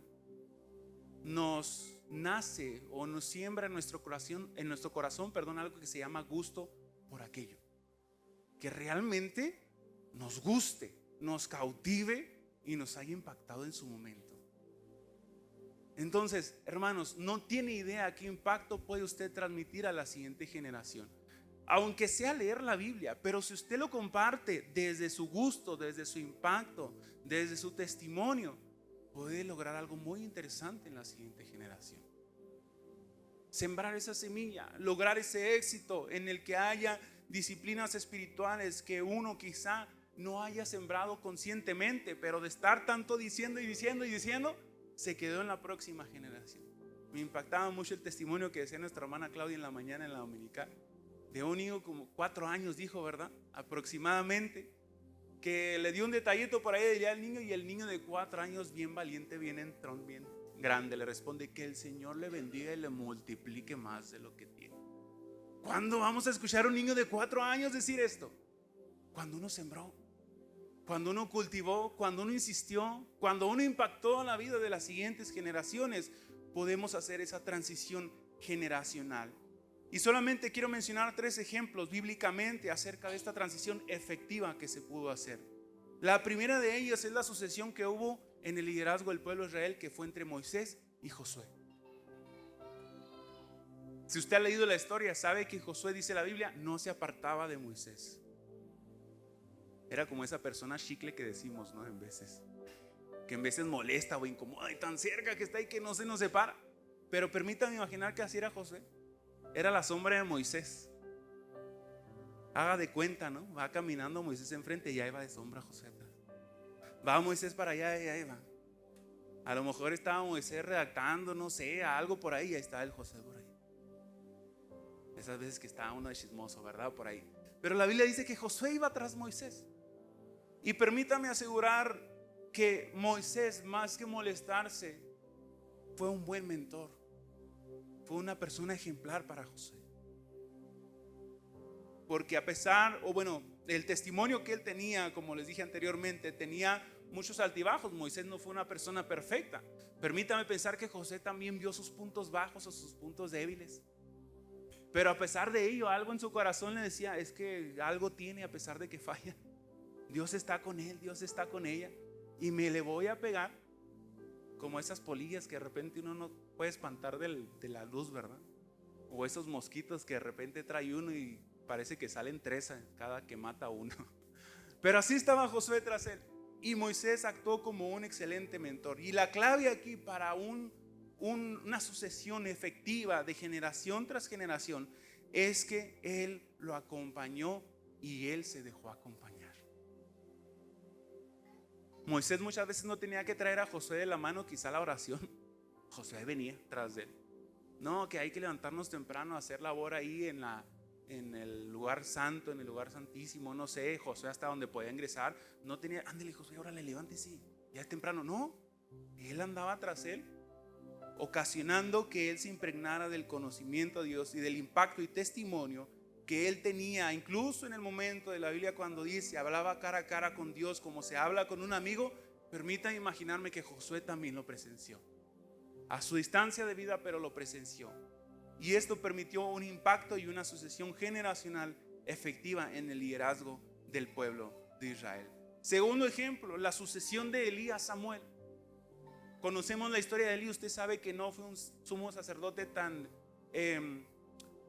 [SPEAKER 1] nos nace o nos siembra en nuestro corazón, algo que se llama gusto por aquello que realmente nos guste, nos cautive y nos haya impactado en su momento. Entonces, hermanos, no tiene idea qué impacto puede usted transmitir a la siguiente generación, aunque sea leer la Biblia. Pero si usted lo comparte desde su gusto, desde su impacto, desde su testimonio, puede lograr algo muy interesante en la siguiente generación. Sembrar esa semilla, lograr ese éxito en el que haya disciplinas espirituales que uno quizá no haya sembrado conscientemente, pero de estar tanto diciendo y diciendo y diciendo, se quedó en la próxima generación. Me impactaba mucho el testimonio que decía nuestra hermana Claudia en la mañana en la dominical, de un niño como 4 años, dijo, ¿verdad? Aproximadamente, que le dio un detallito por ahí, diría al niño, y el niño de 4 años, bien valiente, bien entrón, bien grande, le responde: que el Señor le bendiga y le multiplique más de lo que tiene. ¿Cuándo vamos a escuchar a un niño de 4 años decir esto? Cuando uno sembró, cuando uno cultivó, cuando uno insistió, cuando uno impactó en la vida de las siguientes generaciones, podemos hacer esa transición generacional. Y solamente quiero mencionar 3 ejemplos bíblicamente acerca de esta transición efectiva que se pudo hacer. La primera de ellas es la sucesión que hubo en el liderazgo del pueblo de Israel, que fue entre Moisés y Josué. Si usted ha leído la historia, sabe que Josué, dice la Biblia, no se apartaba de Moisés. Era como esa persona chicle que decimos, ¿no? En veces molesta o incomoda, y tan cerca que está y que no se nos separa. Pero permítame imaginar que así era Josué. Era la sombra de Moisés. Haga de cuenta, ¿no? Va caminando Moisés enfrente y ahí va de sombra Josué atrás. Va Moisés para allá y ahí va. A lo mejor estaba Moisés redactando, no sé, algo por ahí, y ahí está el Josué por ahí. Esas veces que estaba uno de chismoso, ¿verdad? Por ahí. Pero la Biblia dice que Josué iba tras Moisés. Y permítame asegurar que Moisés, más que molestarse, fue un buen mentor. Fue una persona ejemplar para Josué. Porque a pesar, el testimonio que él tenía, como les dije anteriormente, tenía muchos altibajos. Moisés no fue una persona perfecta. Permítame pensar que José también vio sus puntos bajos o sus puntos débiles. Pero a pesar de ello, algo en su corazón le decía: es que algo tiene a pesar de que falla. Dios está con él, Dios está con ella, y me le voy a pegar. Como esas polillas que de repente uno no puede espantar de la luz, ¿verdad? O esos mosquitos que de repente trae uno y parece que salen 3 cada que mata a uno. Pero así estaba Josué tras él. Y Moisés actuó como un excelente mentor. Y la clave aquí para una sucesión efectiva de generación tras generación es que él lo acompañó y él se dejó acompañar. Moisés muchas veces no tenía que traer a Josué de la mano quizá la oración. Josué venía tras de él. No, que hay que levantarnos temprano a hacer labor ahí en el lugar santo, en el lugar santísimo, no sé. Josué hasta donde podía ingresar no tenía: ándale Josué, órale, levántese, ya es temprano. No, él andaba tras él, ocasionando que él se impregnara del conocimiento de Dios y del impacto y testimonio que él tenía, incluso en el momento de la Biblia cuando dice: hablaba cara a cara con Dios como se habla con un amigo. Permítanme imaginarme que Josué también lo presenció, a su distancia de vida, pero lo presenció. Y esto permitió un impacto y una sucesión generacional efectiva en el liderazgo del pueblo de Israel. Segundo ejemplo, la sucesión de Elí a Samuel. Conocemos la historia de Elí. Usted sabe que no fue un sumo sacerdote tan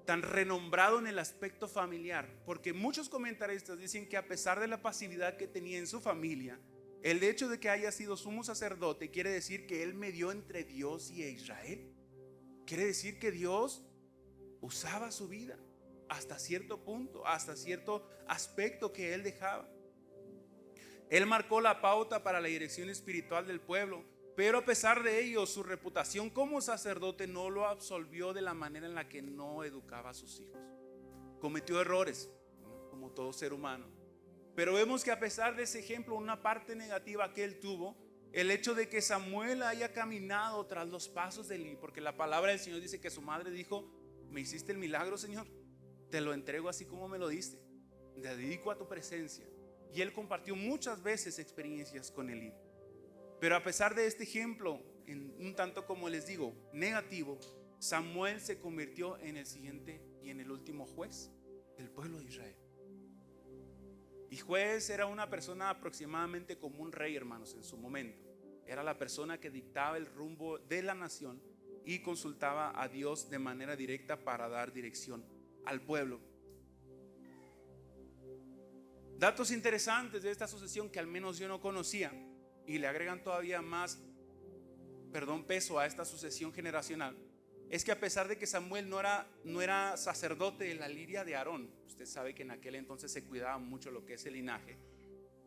[SPEAKER 1] renombrado en el aspecto familiar, porque muchos comentaristas dicen que a pesar de la pasividad que tenía en su familia, el hecho de que haya sido sumo sacerdote quiere decir que él medió entre Dios y Israel. Quiere decir que Dios usaba su vida hasta cierto punto, hasta cierto aspecto que él dejaba. Él marcó la pauta para la dirección espiritual del pueblo, pero a pesar de ello, su reputación como sacerdote no lo absolvió de la manera en la que no educaba a sus hijos. Cometió errores, como todo ser humano. Pero vemos que a pesar de ese ejemplo, una parte negativa que él tuvo, el hecho de que Samuel haya caminado tras los pasos de Elí, porque la palabra del Señor dice que su madre dijo: me hiciste el milagro, Señor, te lo entrego así como me lo diste, te dedico a tu presencia. Y él compartió muchas veces experiencias con Elí. Pero a pesar de este ejemplo, en un tanto, como les digo, negativo, Samuel se convirtió en el siguiente y en el último juez. del pueblo de Israel. Y juez era una persona aproximadamente como un rey, hermanos, en su momento. Era la persona que dictaba el rumbo de la nación y consultaba a Dios de manera directa para dar dirección al pueblo. Datos interesantes de esta sucesión que al menos yo no conocía y le agregan todavía más, peso a esta sucesión generacional, es que a pesar de que Samuel no era sacerdote de la línea de Aarón, usted sabe que en aquel entonces se cuidaba mucho lo que es el linaje,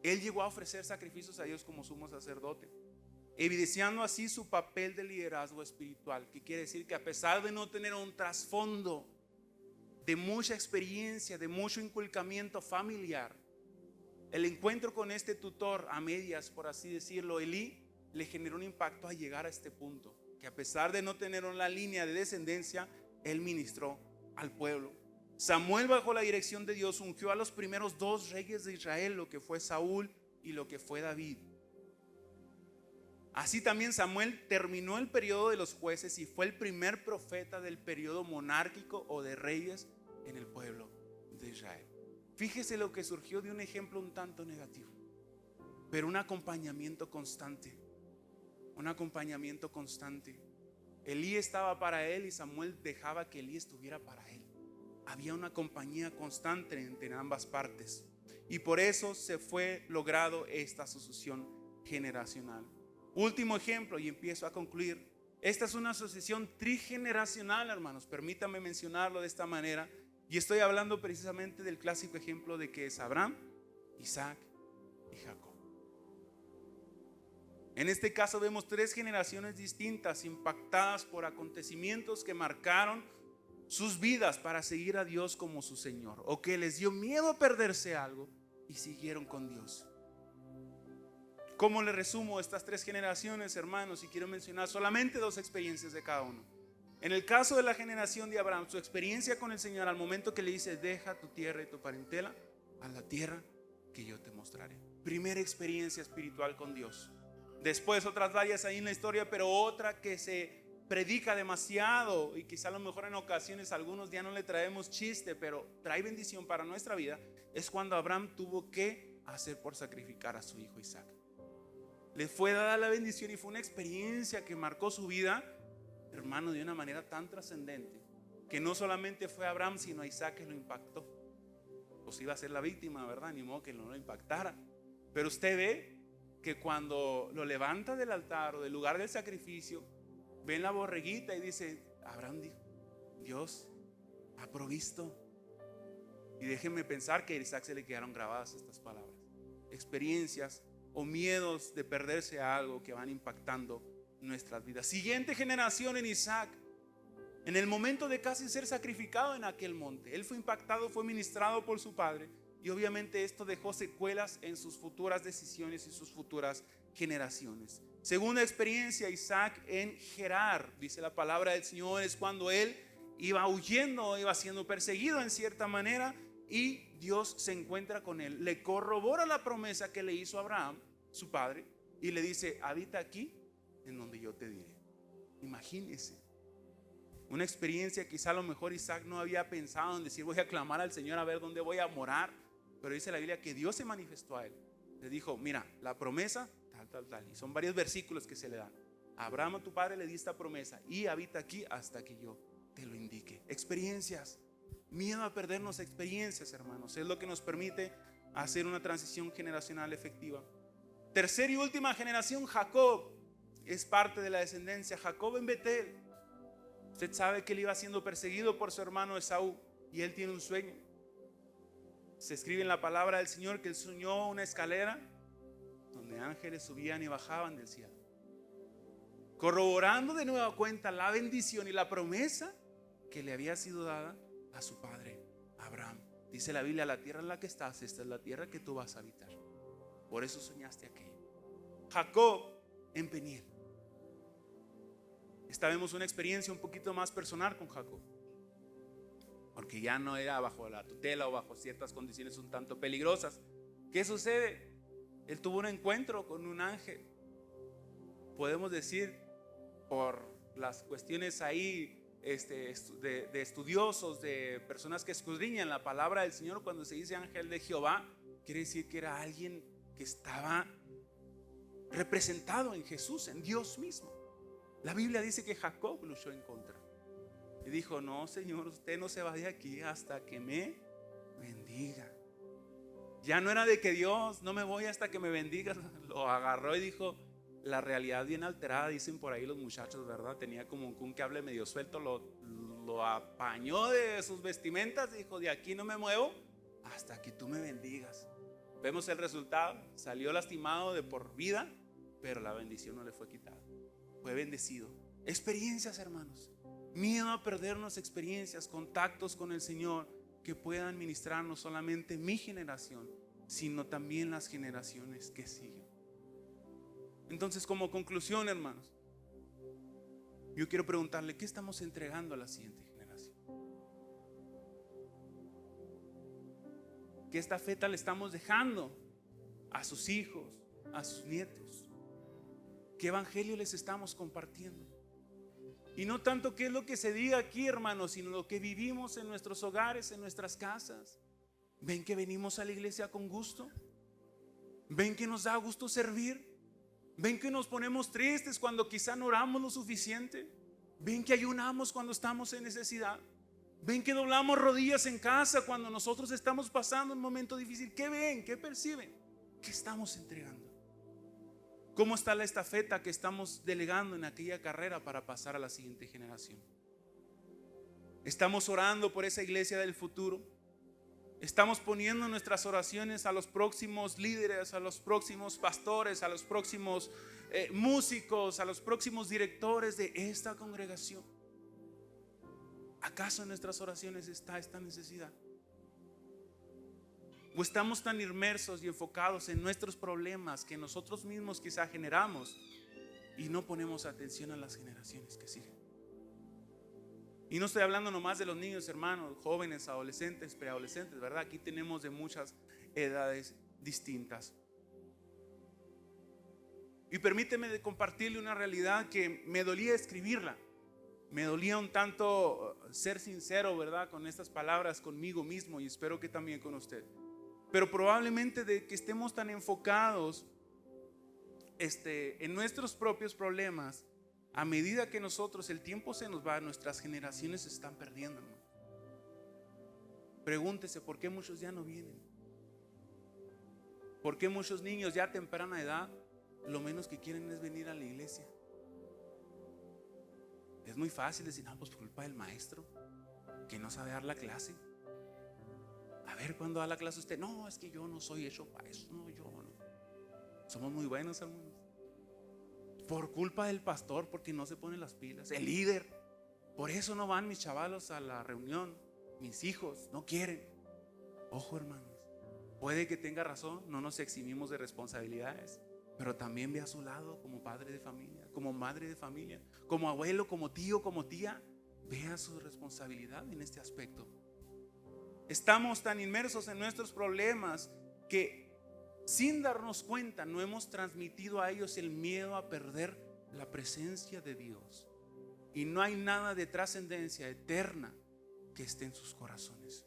[SPEAKER 1] él llegó a ofrecer sacrificios a Dios como sumo sacerdote, evidenciando así su papel de liderazgo espiritual, que quiere decir que a pesar de no tener un trasfondo de mucha experiencia, de mucho inculcamiento familiar, el encuentro con este tutor a medias, por así decirlo, Elí, le generó un impacto a llegar a este punto, que a pesar de no tener una línea de descendencia, él ministró al pueblo. Samuel, bajo la dirección de Dios, ungió a los primeros 2 reyes de Israel, lo que fue Saúl y lo que fue David. Así también Samuel terminó el periodo de los jueces y fue el primer profeta del periodo monárquico o de reyes en el pueblo de Israel. Fíjese lo que surgió de un ejemplo un tanto negativo, pero un acompañamiento constante. Un acompañamiento constante. Elí estaba para él y Samuel dejaba que Elí estuviera para él. Había una compañía constante entre ambas partes y por eso se fue logrado esta sucesión generacional. Último ejemplo y empiezo a concluir. Esta es una sucesión trigeneracional, hermanos. Permítanme mencionarlo de esta manera. Y estoy hablando precisamente del clásico ejemplo de que es Abraham, Isaac y Jacob. En este caso vemos 3 generaciones distintas impactadas por acontecimientos que marcaron sus vidas para seguir a Dios como su Señor, o que les dio miedo a perderse algo y siguieron con Dios. ¿Cómo le resumo estas 3 generaciones, hermanos? Y quiero mencionar solamente 2 experiencias de cada uno. En el caso de la generación de Abraham, su experiencia con el Señor al momento que le dice: deja tu tierra y tu parentela a la tierra que yo te mostraré. Primera experiencia espiritual con Dios. Después otras varias ahí en la historia, pero otra que se predica demasiado y quizá a lo mejor en ocasiones algunos ya no le traemos chiste, pero trae bendición para nuestra vida, es cuando Abraham tuvo que hacer por sacrificar a su hijo Isaac. Le fue dada la bendición y fue una experiencia que marcó su vida, hermano, de una manera tan trascendente que no solamente fue a Abraham sino a Isaac que lo impactó. Pues iba a ser la víctima, ¿verdad? Ni modo que no lo impactara. Pero usted ve que cuando lo levanta del altar o del lugar del sacrificio, ven la borreguita y dice: Abraham dijo, Dios ha provisto. Y déjenme pensar que a Isaac se le quedaron grabadas estas palabras. Experiencias o miedos de perderse a algo que van impactando nuestras vidas. Siguiente generación en Isaac. En el momento de casi ser sacrificado en aquel monte, él fue impactado, fue ministrado por su padre. Y obviamente esto dejó secuelas en sus futuras decisiones y sus futuras generaciones. Segunda experiencia, Isaac en Gerar. Dice la palabra del Señor, es cuando él iba huyendo, iba siendo perseguido en cierta manera, y Dios se encuentra con él. Le corrobora la promesa que le hizo Abraham, su padre, y le dice: habita aquí en donde yo te diré. Imagínese. Una experiencia quizá a lo mejor Isaac no había pensado en decir: voy a clamar al Señor a ver dónde voy a morar. Pero dice la Biblia que Dios se manifestó a él. Le dijo: mira, la promesa, tal. Y son varios versículos que se le dan. A Abraham, a tu padre, le di esta promesa: y habita aquí hasta que yo te lo indique. Experiencias. Miedo a perdernos experiencias, hermanos. Es lo que nos permite hacer una transición generacional efectiva. Tercera y última generación, Jacob. Es parte de la descendencia. Jacob en Betel. Usted sabe que él iba siendo perseguido por su hermano Esaú y él tiene un sueño. Se escribe en la palabra del Señor que él soñó una escalera donde ángeles subían y bajaban del cielo, corroborando de nueva cuenta la bendición y la promesa que le había sido dada a su padre Abraham. Dice la Biblia: la tierra en la que estás, esta es la tierra que tú vas a habitar. Por eso soñaste aquello. Jacob en Peniel. Esta vemos una experiencia un poquito más personal con Jacob, porque ya no era bajo la tutela o bajo ciertas condiciones un tanto peligrosas. ¿Qué sucede? Él tuvo un encuentro con un ángel. Podemos decir, por las cuestiones ahí de estudiosos, de personas que escudriñan la palabra del Señor, cuando se dice ángel de Jehová, quiere decir que era alguien que estaba representado en Jesús, en Dios mismo. La Biblia dice que Jacob luchó en contra y dijo: no, Señor, usted no se va de aquí hasta que me bendiga. Ya no era de que Dios, no me voy hasta que me bendiga. Lo agarró y dijo, la realidad bien alterada, dicen por ahí los muchachos, ¿verdad? Tenía como un cable medio suelto, lo apañó de sus vestimentas y dijo: de aquí no me muevo hasta que tú me bendigas. Vemos el resultado, salió lastimado de por vida, pero la bendición no le fue quitada, fue bendecido. Experiencias, hermanos, miedo a perdernos experiencias, contactos con el Señor que puedan ministrar no solamente mi generación, sino también las generaciones que siguen. Entonces, como conclusión, hermanos, yo quiero preguntarle: ¿qué estamos entregando a la siguiente generación? ¿Qué estafeta le estamos dejando a sus hijos, a sus nietos? ¿Qué evangelio les estamos compartiendo? Y no tanto qué es lo que se diga aquí, hermanos, sino lo que vivimos en nuestros hogares, en nuestras casas. ¿Ven que venimos a la iglesia con gusto? ¿Ven que nos da gusto servir? ¿Ven que nos ponemos tristes cuando quizá no oramos lo suficiente? ¿Ven que ayunamos cuando estamos en necesidad? ¿Ven que doblamos rodillas en casa cuando nosotros estamos pasando un momento difícil? ¿Qué ven? ¿Qué perciben? ¿Qué estamos entregando? ¿Cómo está la estafeta que estamos delegando en aquella carrera para pasar a la siguiente generación? ¿Estamos orando por esa iglesia del futuro? ¿Estamos poniendo nuestras oraciones a los próximos líderes, a los próximos pastores, a los próximos músicos, a los próximos directores de esta congregación? ¿Acaso en nuestras oraciones está esta necesidad? ¿O estamos tan inmersos y enfocados en nuestros problemas que nosotros mismos quizá generamos y no ponemos atención a las generaciones que siguen? Y no estoy hablando nomás de los niños, hermanos, jóvenes, adolescentes, preadolescentes, ¿verdad? Aquí tenemos de muchas edades distintas. Y permíteme compartirle una realidad que me dolía escribirla. Me dolía un tanto ser sincero, ¿verdad? Con estas palabras conmigo mismo, y espero que también con usted. Pero probablemente de que estemos tan enfocados en nuestros propios problemas, a medida que nosotros, el tiempo se nos va, nuestras generaciones se están perdiendo, hermano. Pregúntese por qué muchos ya no vienen. ¿Por qué muchos niños ya a temprana edad lo menos que quieren es venir a la iglesia? Es muy fácil decir: no, pues por culpa del maestro que no sabe dar la clase. A ver, ¿cuándo da la clase usted? No, es que yo no soy hecho para eso. No, yo no. Somos muy buenos, hermanos. Por culpa del pastor, porque no se ponen las pilas. El líder. Por eso no van mis chavalos a la reunión. Mis hijos no quieren. Ojo, hermanos, puede que tenga razón, no nos eximimos de responsabilidades, pero también ve a su lado como padre de familia, como madre de familia, como abuelo, como tío, como tía. Vea su responsabilidad en este aspecto. Estamos tan inmersos en nuestros problemas que sin darnos cuenta no hemos transmitido a ellos el miedo a perder la presencia de Dios. Y no hay nada de trascendencia eterna que esté en sus corazones.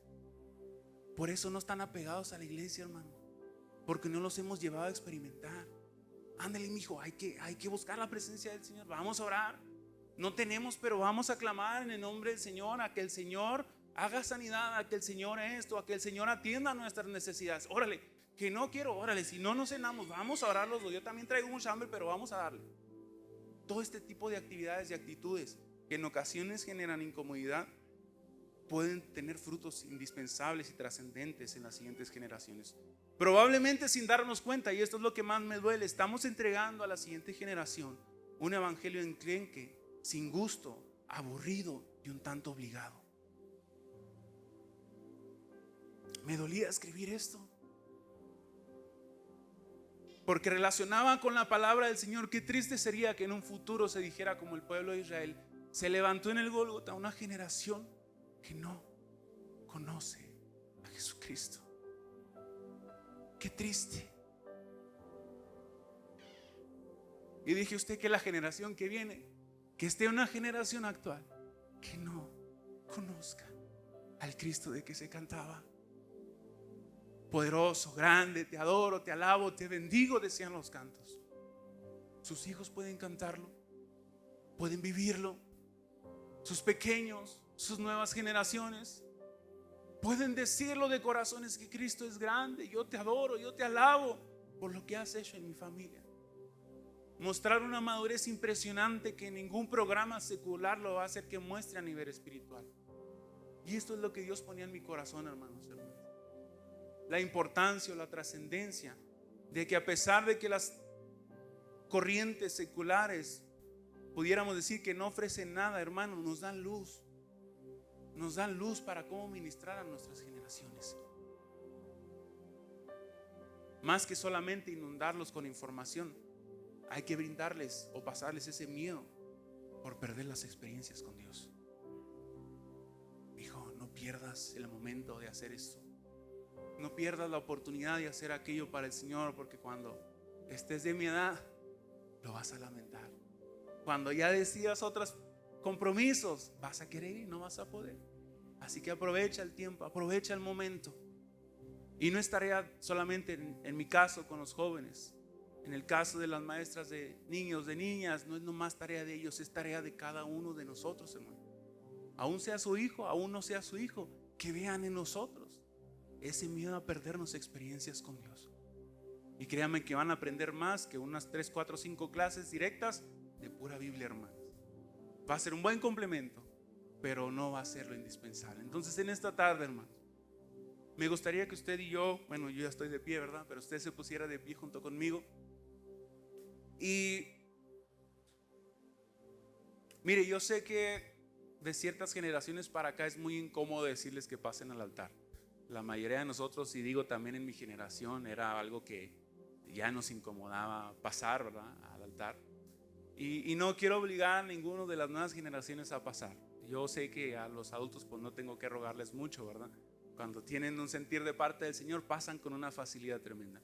[SPEAKER 1] Por eso no están apegados a la iglesia, hermano, porque no los hemos llevado a experimentar. Ándale, mijo, hay que buscar la presencia del Señor. Vamos a orar. No tenemos, pero vamos a clamar en el nombre del Señor, a que el Señor haga sanidad, a que el Señor esto, a que el Señor atienda nuestras necesidades. Órale, que no quiero, órale, si no nos cenamos, vamos a orar los dos. Yo también traigo mucha hambre, pero vamos a darle. Todo este tipo de actividades y actitudes que en ocasiones generan incomodidad pueden tener frutos indispensables y trascendentes en las siguientes generaciones. Probablemente sin darnos cuenta, y esto es lo que más me duele, estamos entregando a la siguiente generación un evangelio enclenque, sin gusto, aburrido y un tanto obligado. Me dolía escribir esto, porque relacionaba con la palabra del Señor. Qué triste sería que en un futuro se dijera como el pueblo de Israel: se levantó en el Gólgota una generación que no conoce a Jesucristo. Qué triste. Y dije: usted, que la generación que viene, que esté una generación actual que no conozca al Cristo de que se cantaba. Poderoso, grande, te adoro, te alabo, te bendigo, decían los cantos. Sus hijos pueden cantarlo, pueden vivirlo. Sus pequeños, sus nuevas generaciones pueden decirlo de corazones que Cristo es grande. Yo te adoro, yo te alabo por lo que has hecho en mi familia. Mostrar una madurez impresionante que ningún programa secular lo va a hacer que muestre a nivel espiritual. Y esto es lo que Dios ponía en mi corazón, hermanos. La importancia o la trascendencia de que, a pesar de que las corrientes seculares pudiéramos decir que no ofrecen nada, hermanos, nos dan luz. Nos dan luz para cómo ministrar a nuestras generaciones. Más que solamente inundarlos con información, hay que brindarles o pasarles ese miedo por perder las experiencias con Dios. Hijo, no pierdas el momento de hacer esto. No pierdas la oportunidad de hacer aquello para el Señor, porque cuando estés de mi edad lo vas a lamentar. Cuando ya decidas otros compromisos, vas a querer y no vas a poder. Así que aprovecha el tiempo, aprovecha el momento. Y no es tarea solamente en mi caso con los jóvenes. En el caso de las maestras de niños, de niñas, no es nomás tarea de ellos, es tarea de cada uno de nosotros, hermano. Aún sea su hijo, aún no sea su hijo, que vean en nosotros ese miedo a perdernos experiencias con Dios. Y créanme que van a aprender más que unas 3, 4, 5 clases directas de pura Biblia, hermanos. Va a ser un buen complemento, pero no va a ser lo indispensable. Entonces, en esta tarde, hermanos, me gustaría que usted y yo, bueno, yo ya estoy de pie, ¿verdad? Pero usted se pusiera de pie junto conmigo. Y mire, yo sé que de ciertas generaciones para acá es muy incómodo decirles que pasen al altar. La mayoría de nosotros, y digo también en mi generación, era algo que ya nos incomodaba pasar, ¿verdad?, al altar. Y no quiero obligar a ninguno de las nuevas generaciones a pasar. Yo sé que a los adultos pues no tengo que rogarles mucho, ¿verdad? Cuando tienen un sentir de parte del Señor, pasan con una facilidad tremenda.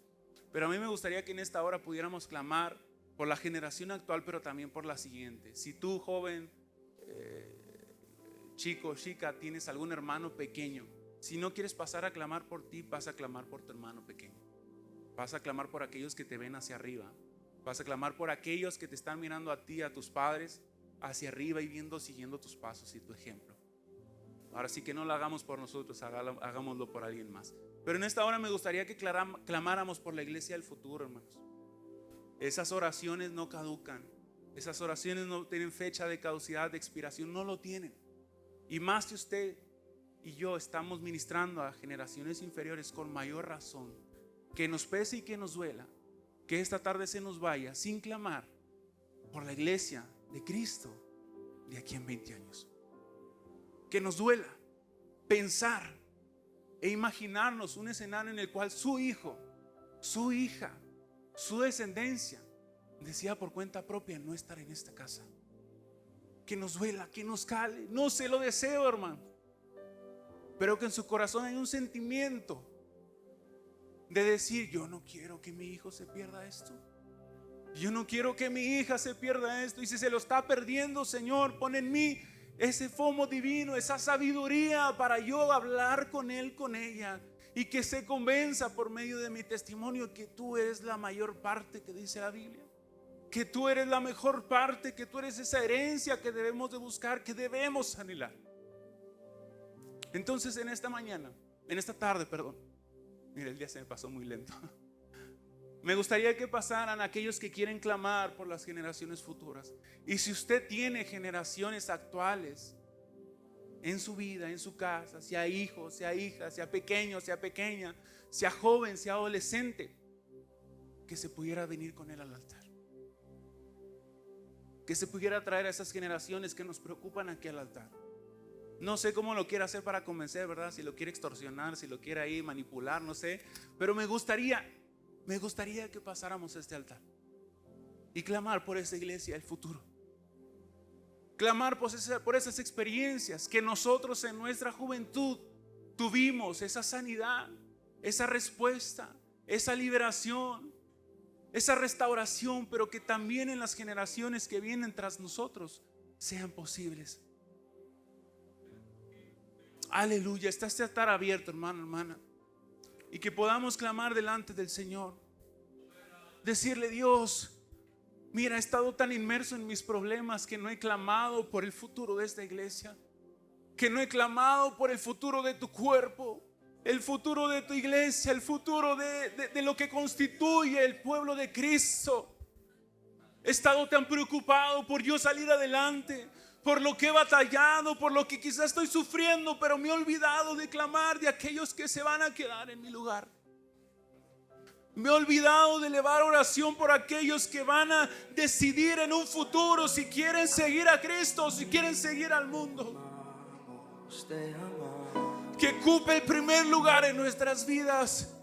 [SPEAKER 1] Pero a mí me gustaría que en esta hora pudiéramos clamar por la generación actual, pero también por la siguiente. Si tú, joven, chico, chica, tienes algún hermano pequeño, si no quieres pasar a clamar por ti, pasa a clamar por tu hermano pequeño. Vas a clamar por aquellos que te ven hacia arriba. Vas a clamar por aquellos que te están mirando a ti, a tus padres, hacia arriba y viendo, siguiendo tus pasos y tu ejemplo. Ahora sí que no lo hagamos por nosotros, hagámoslo por alguien más. Pero en esta hora me gustaría que clamáramos por la iglesia del futuro, hermanos. Esas oraciones no caducan. Esas oraciones no tienen fecha de caducidad, de expiración, no lo tienen. Y más que usted y yo estamos ministrando a generaciones inferiores, con mayor razón, que nos pese y que nos duela, que esta tarde se nos vaya sin clamar por la iglesia de Cristo de aquí en 20 años. Que nos duela pensar e imaginarnos un escenario en el cual su hijo, su hija, su descendencia decida por cuenta propia no estar en esta casa. Que nos duela, que nos cale. No se lo deseo, hermano, pero que en su corazón hay un sentimiento de decir: yo no quiero que mi hijo se pierda esto. Yo no quiero que mi hija se pierda esto. Y si se lo está perdiendo, Señor, pon en mí ese fomo divino, esa sabiduría para yo hablar con él, con ella, y que se convenza por medio de mi testimonio que tú eres la mayor parte que dice la Biblia, que tú eres la mejor parte, que tú eres esa herencia que debemos de buscar, que debemos anhelar. Entonces en esta tarde, mira, el día se me pasó muy lento. Me gustaría que pasaran aquellos que quieren clamar por las generaciones futuras. Y si usted tiene generaciones actuales en su vida, en su casa, sea hijo, sea hija, sea pequeño, sea pequeña, sea joven, sea adolescente, que se pudiera venir con él al altar. Que se pudiera traer a esas generaciones que nos preocupan aquí al altar. No sé cómo lo quiere hacer para convencer, ¿verdad? Si lo quiere extorsionar, si lo quiere ahí manipular, no sé. Pero me gustaría que pasáramos a este altar y clamar por esa iglesia del futuro. Clamar por esas experiencias que nosotros en nuestra juventud tuvimos, esa sanidad, esa respuesta, esa liberación, esa restauración, pero que también en las generaciones que vienen tras nosotros sean posibles. Aleluya, está este altar abierto, hermano, hermana. Y que podamos clamar delante del Señor. Decirle: Dios, mira, he estado tan inmerso en mis problemas que no he clamado por el futuro de esta iglesia, que no he clamado por el futuro de tu cuerpo, el futuro de tu iglesia, el futuro de lo que constituye el pueblo de Cristo. He estado tan preocupado por yo salir adelante, por lo que he batallado, por lo que quizás estoy sufriendo, pero me he olvidado de clamar de aquellos que se van a quedar en mi lugar. Me he olvidado de elevar oración por aquellos que van a decidir en un futuro si quieren seguir a Cristo o si quieren seguir al mundo. Que ocupe el primer lugar en nuestras vidas.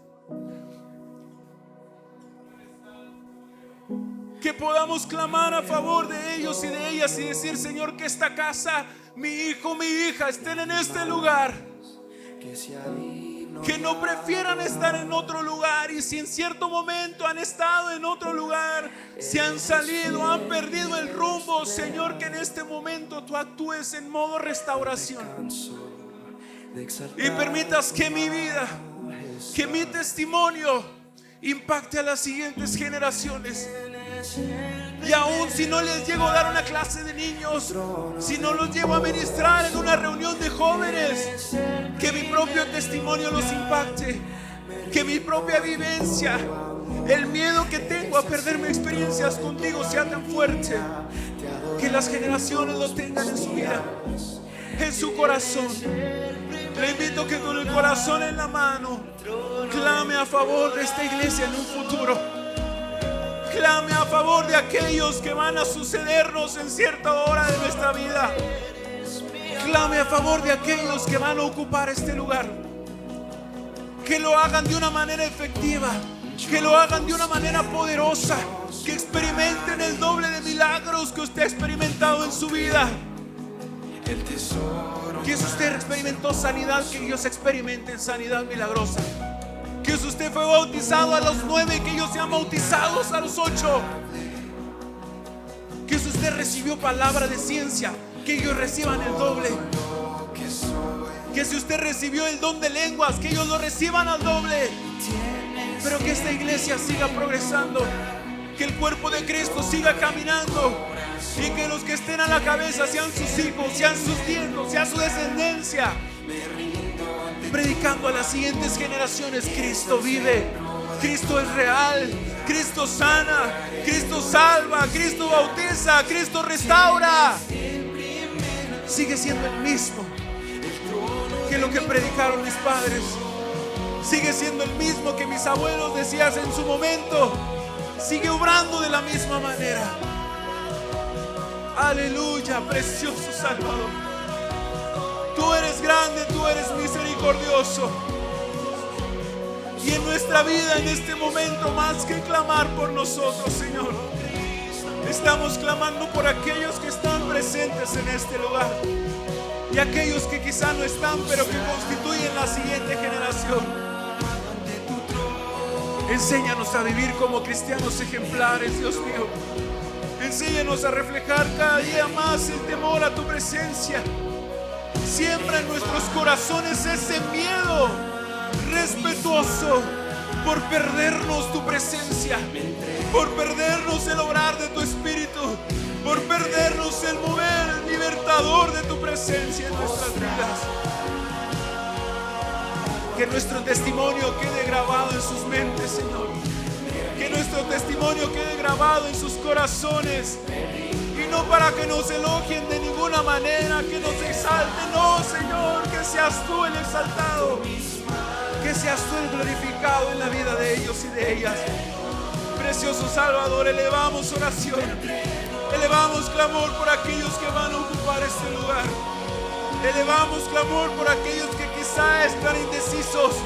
[SPEAKER 1] Que podamos clamar a favor de ellos y de ellas y decir: Señor, que esta casa, mi hijo, mi hija estén en este lugar. Que no prefieran estar en otro lugar, y si en cierto momento han estado en otro lugar, se han salido, han perdido el rumbo, Señor, que en este momento tú actúes en modo restauración y permitas que mi vida, que mi testimonio impacte a las siguientes generaciones. Y aún si no les llego a dar una clase de niños, si no los llevo a ministrar en una reunión de jóvenes, que mi propio testimonio los impacte, que mi propia vivencia, el miedo que tengo a perderme experiencias contigo sea tan fuerte, que las generaciones lo tengan en su vida, en su corazón. Le invito que con el corazón en la mano clame a favor de esta iglesia en un futuro. Clame a favor de aquellos que van a sucedernos en cierta hora de nuestra vida. Clame a favor de aquellos que van a ocupar este lugar. Que lo hagan de una manera efectiva, que lo hagan de una manera poderosa, que experimenten el doble de milagros que usted ha experimentado en su vida. Que si usted experimentó sanidad, que ellos experimenten sanidad milagrosa. Que si usted fue bautizado a los 9, que ellos sean bautizados a los 8. Que si usted recibió palabra de ciencia, que ellos reciban el doble. Que si usted recibió el don de lenguas, que ellos lo reciban al doble. Pero que esta iglesia siga progresando, que el cuerpo de Cristo siga caminando, y que los que estén a la cabeza sean sus hijos, sean sus nietos, sea su descendencia, predicando a las siguientes generaciones: Cristo vive, Cristo es real, Cristo sana, Cristo salva, Cristo bautiza, Cristo restaura. Sigue siendo el mismo que lo que predicaron mis padres. Sigue siendo el mismo que mis abuelos decían en su momento. Sigue obrando de la misma manera. Aleluya, precioso Salvador. Tú eres grande, tú eres misericordioso. Y en nuestra vida, en este momento, más que clamar por nosotros, Señor, estamos clamando por aquellos que están presentes en este lugar, y aquellos que quizá no están, pero que constituyen la siguiente generación. Enséñanos a vivir como cristianos ejemplares, Dios mío. Enséñanos a reflejar cada día más el temor a tu presencia. Siembra en nuestros corazones ese miedo respetuoso por perdernos tu presencia, por perdernos el obrar de tu espíritu, por perdernos el mover, el libertador de tu presencia en nuestras vidas. Que nuestro testimonio quede grabado en sus mentes, Señor. Que nuestro testimonio quede grabado en sus corazones. Y no para que nos elogien de ninguna manera, que nos exalten. No, Señor, que seas tú el exaltado, que seas tú el glorificado en la vida de ellos y de ellas. Precioso Salvador, elevamos oración, elevamos clamor por aquellos que van a ocupar este lugar. Elevamos clamor por aquellos que quizá están indecisos,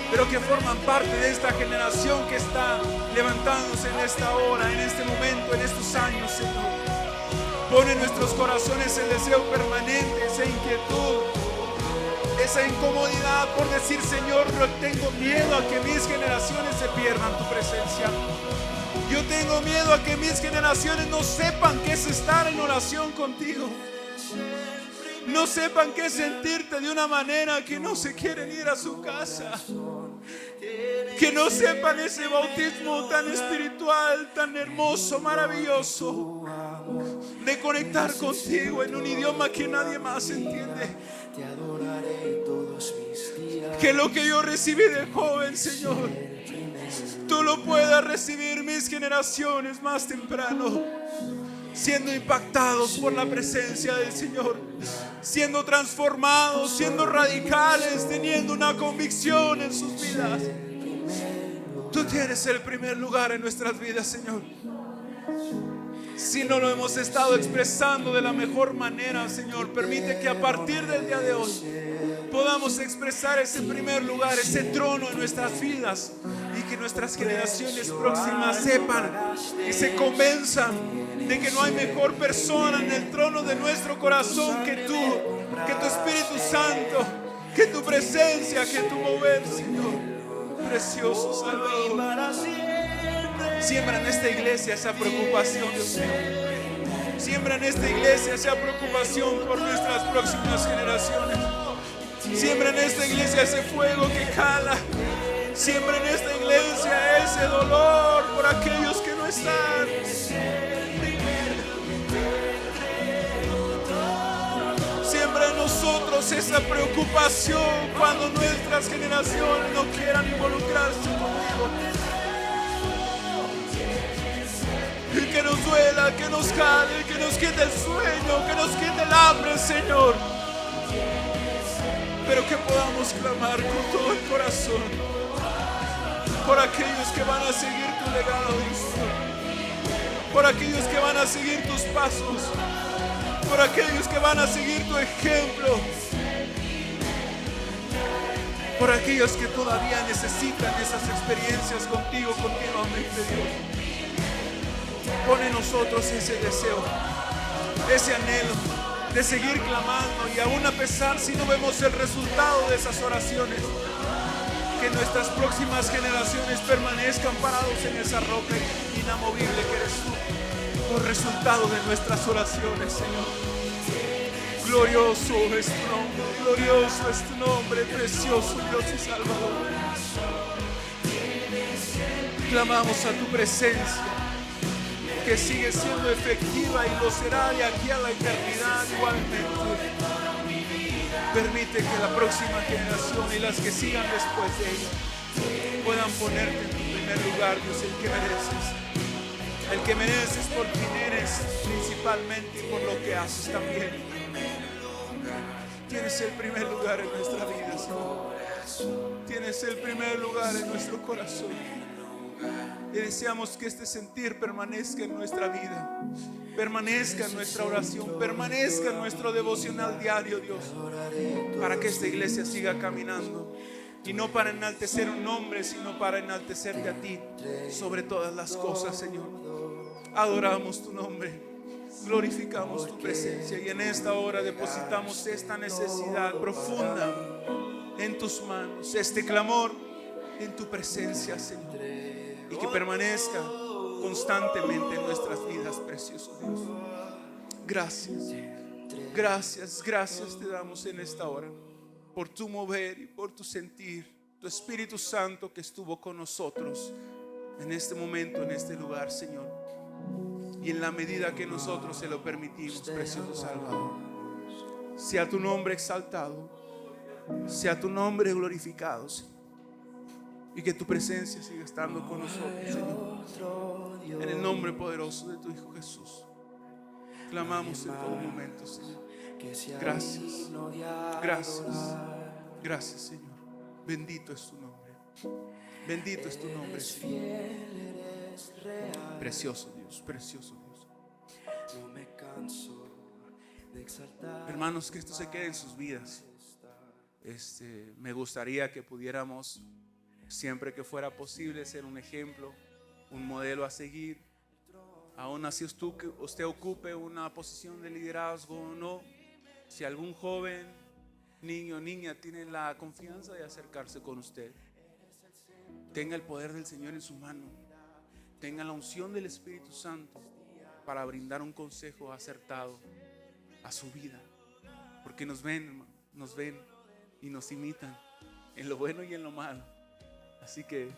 [SPEAKER 1] pero que forman parte de esta generación que está levantándose en esta hora, en este momento, en estos años, Señor. Pone en nuestros corazones el deseo permanente, esa inquietud, esa incomodidad por decir: Señor, yo tengo miedo a que mis generaciones se pierdan tu presencia. Yo tengo miedo a que mis generaciones no sepan qué es estar en oración contigo. no sepan qué sentirte de una manera que no se quieren ir a su casa. Que no sepan ese bautismo tan espiritual, tan hermoso, maravilloso, de conectar contigo en un idioma que nadie más entiende. Que lo que yo recibí de joven, Señor, tú lo puedas recibir mis generaciones más temprano, siendo impactados por la presencia del Señor, siendo transformados, siendo radicales, teniendo una convicción en sus vidas. Tú tienes el primer lugar en nuestras vidas, Señor. Si no lo hemos estado expresando de la mejor manera, Señor, permite que a partir del día de hoy podamos expresar ese primer lugar, ese trono en nuestras vidas, y que nuestras generaciones próximas sepan y se convenzan de que no hay mejor persona en el trono de nuestro corazón que tú, que tu Espíritu Santo, que tu presencia, que tu mover, Señor. Precioso Salvador. Siembra en esta iglesia esa preocupación, Dios mío. Siembra en esta iglesia esa preocupación por nuestras próximas generaciones. Siembra en esta iglesia ese fuego que cala. Siembra en esta iglesia ese dolor por aquellos que no están. Siembra en nosotros esa preocupación cuando nuestras generaciones no quieran involucrarse contigo. Y que nos duela, que nos cale, que nos quite el sueño, que nos quite el hambre, Señor. Pero que podamos clamar con todo el corazón por aquellos que van a seguir tu legado, Dios. Por aquellos que van a seguir tus pasos. Por aquellos que van a seguir tu ejemplo. Por aquellos que todavía necesitan esas experiencias contigo continuamente, Dios. Pon en nosotros ese deseo, ese anhelo de seguir clamando, y aún a pesar si no vemos el resultado de esas oraciones, que nuestras próximas generaciones permanezcan parados en esa roca inamovible que eres tú, por resultado de nuestras oraciones, Señor. Glorioso es tu nombre, glorioso es tu nombre, precioso Dios y Salvador. Clamamos a tu presencia, que sigue siendo efectiva y lo será de aquí a la eternidad igualmente. Permite que la próxima generación y las que sigan después de ella puedan ponerte en tu primer lugar, Dios, el que mereces por quien eres principalmente y por lo que haces también. Tienes el primer lugar en nuestra vida, Señor. Tienes el primer lugar en nuestro corazón. Y deseamos que este sentir permanezca en nuestra vida, permanezca en nuestra oración, permanezca en nuestro devocional diario, Dios, para que esta iglesia siga caminando, y no para enaltecer un nombre, sino para enaltecerte a ti sobre todas las cosas, Señor. Adoramos tu nombre, glorificamos tu presencia, y en esta hora depositamos esta necesidad profunda en tus manos, este clamor en tu presencia, Señor, y que permanezca constantemente en nuestras vidas, precioso Dios. Gracias, gracias, gracias te damos en esta hora por tu mover y por tu sentir, tu Espíritu Santo que estuvo con nosotros en este momento, en este lugar, Señor. Y en la medida que nosotros se lo permitimos, precioso Salvador, sea tu nombre exaltado, sea tu nombre glorificado, Señor. Y que tu presencia siga estando con nosotros, Señor. En el nombre poderoso de tu Hijo Jesús, clamamos en todo momento, Señor. Gracias, gracias, gracias, Señor. Bendito es tu nombre. Bendito es tu nombre, Señor. Precioso Dios, precioso Dios. Hermanos, que esto se quede en sus vidas. Me gustaría que pudiéramos, siempre que fuera posible, ser un ejemplo, un modelo a seguir. Aún así usted ocupe una posición de liderazgo o no, si algún joven, niño o niña tiene la confianza de acercarse con usted, tenga el poder del Señor en su mano, tenga la unción del Espíritu Santo para brindar un consejo acertado a su vida. porque nos ven, hermano, nos ven y nos imitan en lo bueno y en lo malo. Así que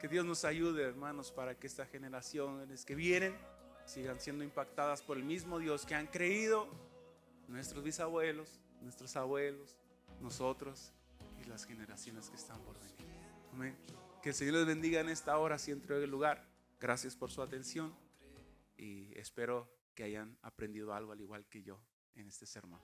[SPEAKER 1] Dios nos ayude, hermanos, para que estas generaciones que vienen sigan siendo impactadas por el mismo Dios que han creído nuestros bisabuelos, nuestros abuelos, nosotros y las generaciones que están por venir. Amén. Que el Señor les bendiga en esta hora, si entro en el lugar. Gracias por su atención y espero que hayan aprendido algo al igual que yo en este sermón.